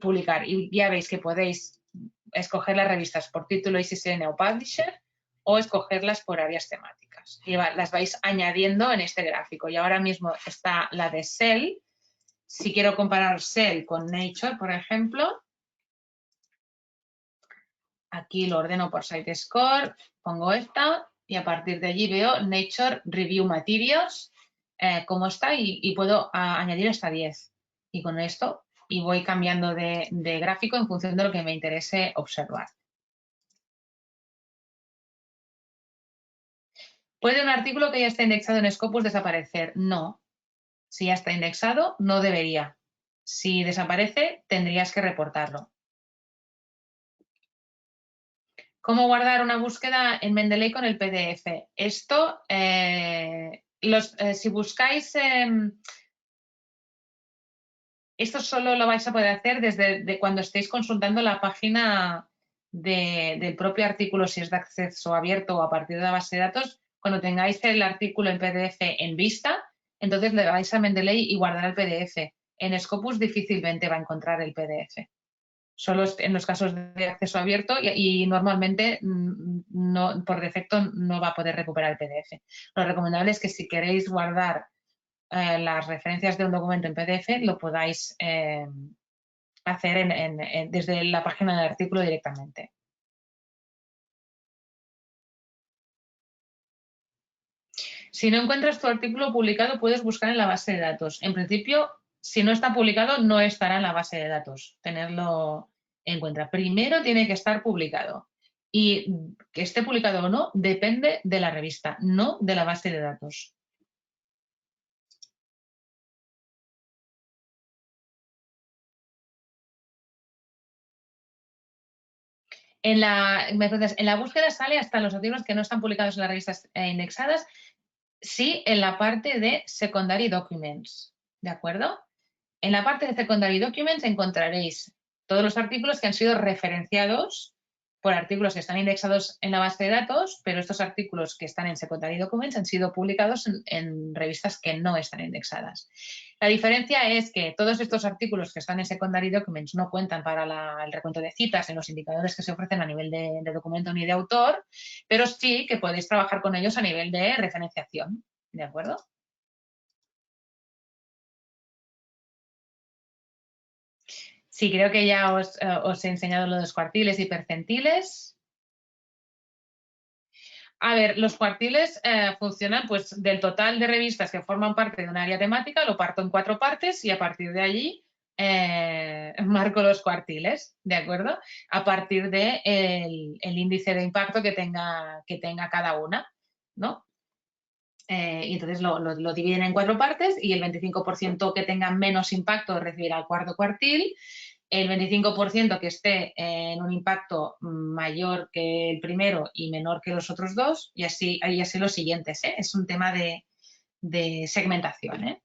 Publicar. Y ya veis que podéis escoger las revistas por título, ISSN o Publisher, o escogerlas por áreas temáticas. Y las vais añadiendo en este gráfico. Y ahora mismo está la de Cell. Si quiero comparar Cell con Nature, por ejemplo, aquí lo ordeno por Site Score, pongo esta y a partir de allí veo Nature Review Materials, cómo está y puedo añadir hasta 10. Y con esto y voy cambiando de gráfico en función de lo que me interese observar. ¿Puede un artículo que ya está indexado en Scopus desaparecer? No. Si ya está indexado, no debería. Si desaparece, tendrías que reportarlo. ¿Cómo guardar una búsqueda en Mendeley con el PDF? Esto, si buscáis, esto solo lo vais a poder hacer desde cuando estéis consultando la página del propio artículo, si es de acceso abierto o a partir de la base de datos. Cuando tengáis el artículo en PDF en vista, entonces le vais a Mendeley y guardar el PDF. En Scopus difícilmente va a encontrar el PDF. Solo en los casos de acceso abierto y normalmente no, por defecto no va a poder recuperar el PDF. Lo recomendable es que si queréis guardar las referencias de un documento en PDF lo podáis hacer desde la página del artículo directamente. Si no encuentras tu artículo publicado, puedes buscar en la base de datos. En principio, si no está publicado, no estará en la base de datos. Tenerlo en cuenta. Primero tiene que estar publicado. Y que esté publicado o no depende de la revista, no de la base de datos. En la búsqueda sale hasta los artículos que no están publicados en las revistas indexadas, sí en la parte de Secondary Documents, ¿de acuerdo? En la parte de Secondary Documents encontraréis todos los artículos que han sido referenciados por artículos que están indexados en la base de datos, pero estos artículos que están en Secondary Documents han sido publicados en revistas que no están indexadas. La diferencia es que todos estos artículos que están en Secondary Documents no cuentan para el recuento de citas en los indicadores que se ofrecen a nivel de documento ni de autor, pero sí que podéis trabajar con ellos a nivel de referenciación, ¿de acuerdo? Sí, creo que ya os he enseñado lo de los cuartiles y percentiles. A ver, los cuartiles funcionan pues del total de revistas que forman parte de un área temática, lo parto en 4 partes y a partir de allí marco los cuartiles, ¿de acuerdo? A partir del el índice de impacto que tenga cada una, ¿no? Y entonces lo dividen en 4 partes y el 25% que tenga menos impacto recibirá el cuarto cuartil, el 25% que esté en un impacto mayor que el primero y menor que los otros dos, y así los siguientes. Es un tema de segmentación.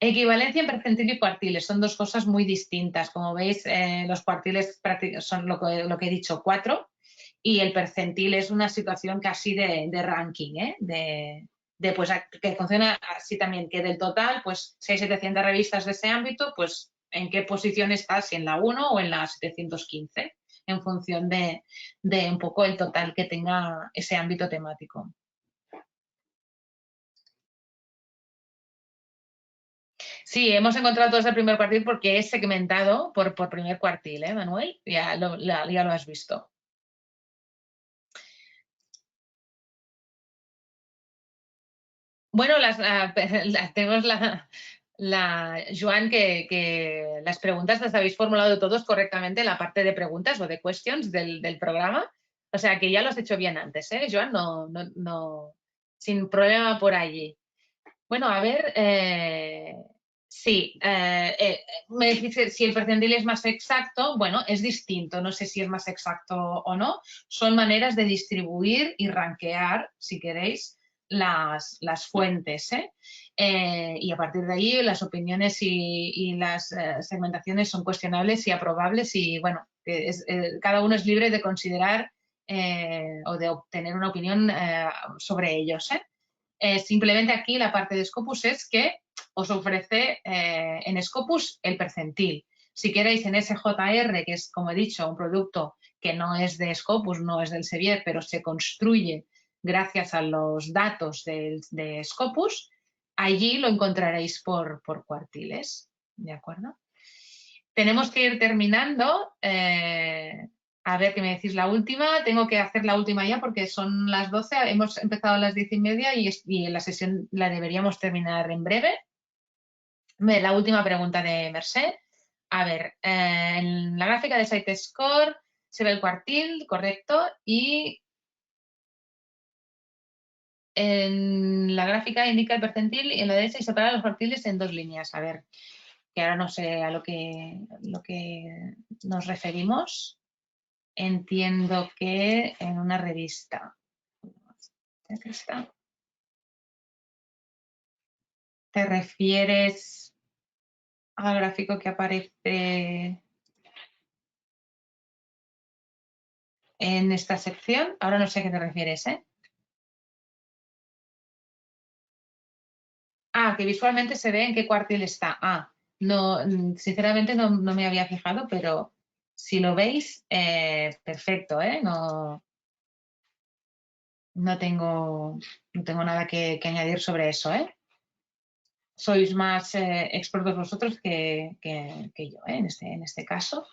Equivalencia en percentil y cuartiles son dos cosas muy distintas. Como veis, los cuartiles son lo que he dicho, 4, y el percentil es una situación casi de ranking, pues, que funciona así también, que del total, pues si hay 700 revistas de ese ámbito, pues en qué posición estás, si en la 1 o en la 715, en función de un poco el total que tenga ese ámbito temático. Sí, hemos encontrado todo ese primer cuartil porque es segmentado por primer cuartil, Manuel? Ya lo has visto. Bueno, tenemos Joan, que las preguntas las habéis formulado todos correctamente en la parte de preguntas o de questions del programa. O sea que ya lo has hecho bien antes, ¿eh, Joan? No, sin problema por allí. Bueno, a ver, sí, me dice si el percentil es más exacto. Bueno, es distinto, no sé si es más exacto o no. Son maneras de distribuir y rankear, si queréis, las fuentes, ¿eh? Y a partir de ahí las opiniones y las segmentaciones son cuestionables y aprobables y bueno, cada uno es libre de considerar o de obtener una opinión sobre ellos, ¿eh? Simplemente aquí la parte de Scopus es que os ofrece en Scopus el percentil. Si queréis en SJR, que es, como he dicho, un producto que no es de Scopus, no es del Sevier, pero se construye gracias a los datos de Scopus, allí lo encontraréis por cuartiles. ¿De acuerdo? Tenemos que ir terminando. A ver qué me decís la última. Tengo que hacer la última ya porque son las 12. Hemos empezado a las 10:30 y la sesión la deberíamos terminar en breve. La última pregunta de Mercè. A ver, en la gráfica de SiteScore se ve el cuartil, correcto, y en la gráfica indica el percentil y en la derecha y separa los cuartiles en dos líneas. A ver, que ahora no sé a lo que nos referimos. Entiendo que en una revista. Aquí está. ¿Te refieres al gráfico que aparece en esta sección? Ahora no sé a qué te refieres, ¿eh? Ah, que visualmente se ve en qué cuartil está. Ah, no, sinceramente no me había fijado, pero si lo veis, perfecto, ¿eh? No tengo nada que añadir sobre eso, ¿eh? Sois más expertos vosotros que yo, ¿eh? En este caso.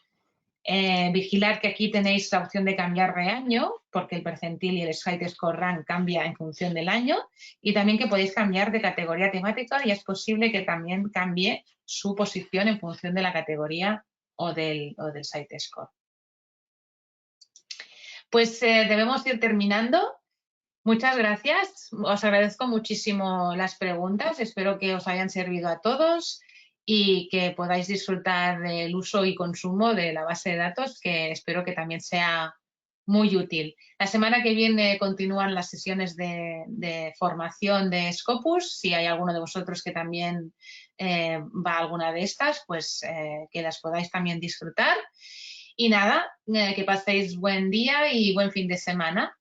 Vigilar que aquí tenéis la opción de cambiar de año, porque el percentil y el SiteScore Rank cambia en función del año, y también que podéis cambiar de categoría temática y es posible que también cambie su posición en función de la categoría o del SiteScore. Pues debemos ir terminando. Muchas gracias. Os agradezco muchísimo las preguntas. Espero que os hayan servido a todos y que podáis disfrutar del uso y consumo de la base de datos, que espero que también sea muy útil. La semana que viene continúan las sesiones de formación de Scopus. Si hay alguno de vosotros que también va a alguna de estas, pues que las podáis también disfrutar. Y nada, que paséis buen día y buen fin de semana.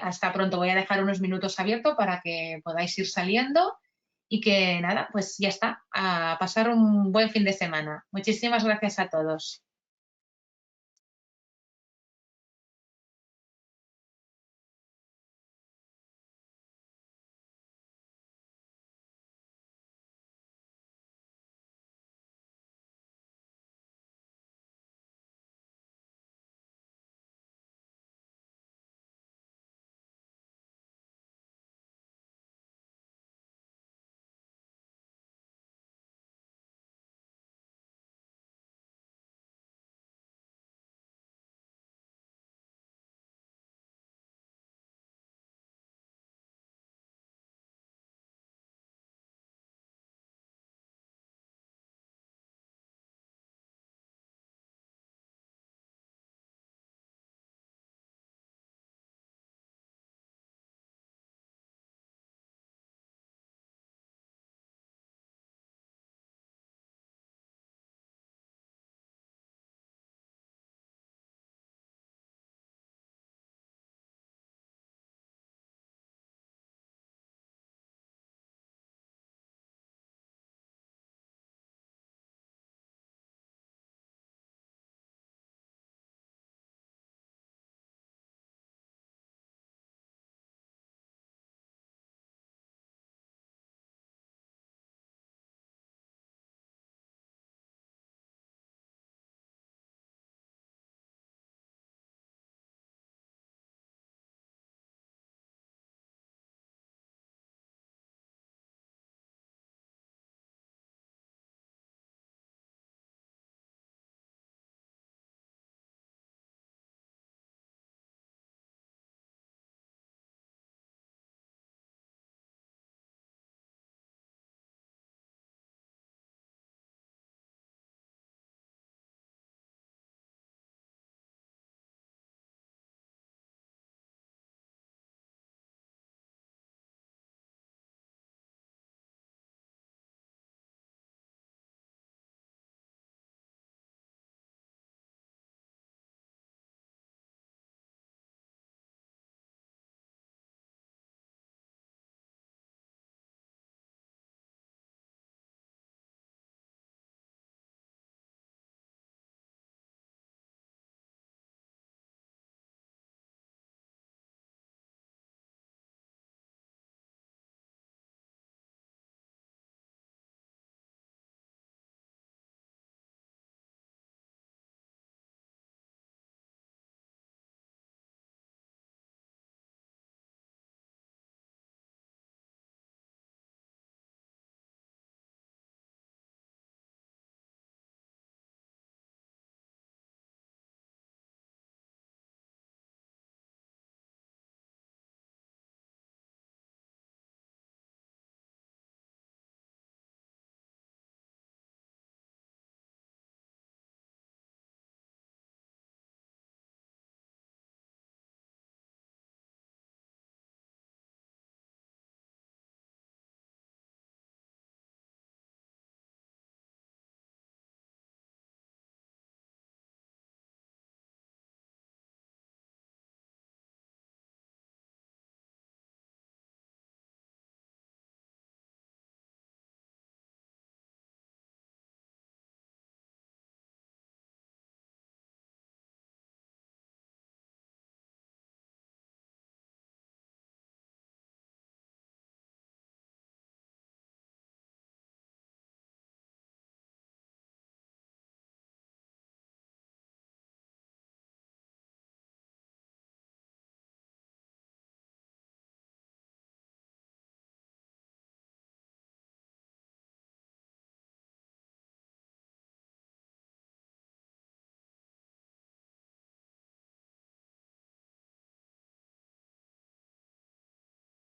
Hasta pronto. Voy a dejar unos minutos abiertos para que podáis ir saliendo y que nada, pues ya está. A pasar un buen fin de semana. Muchísimas gracias a todos.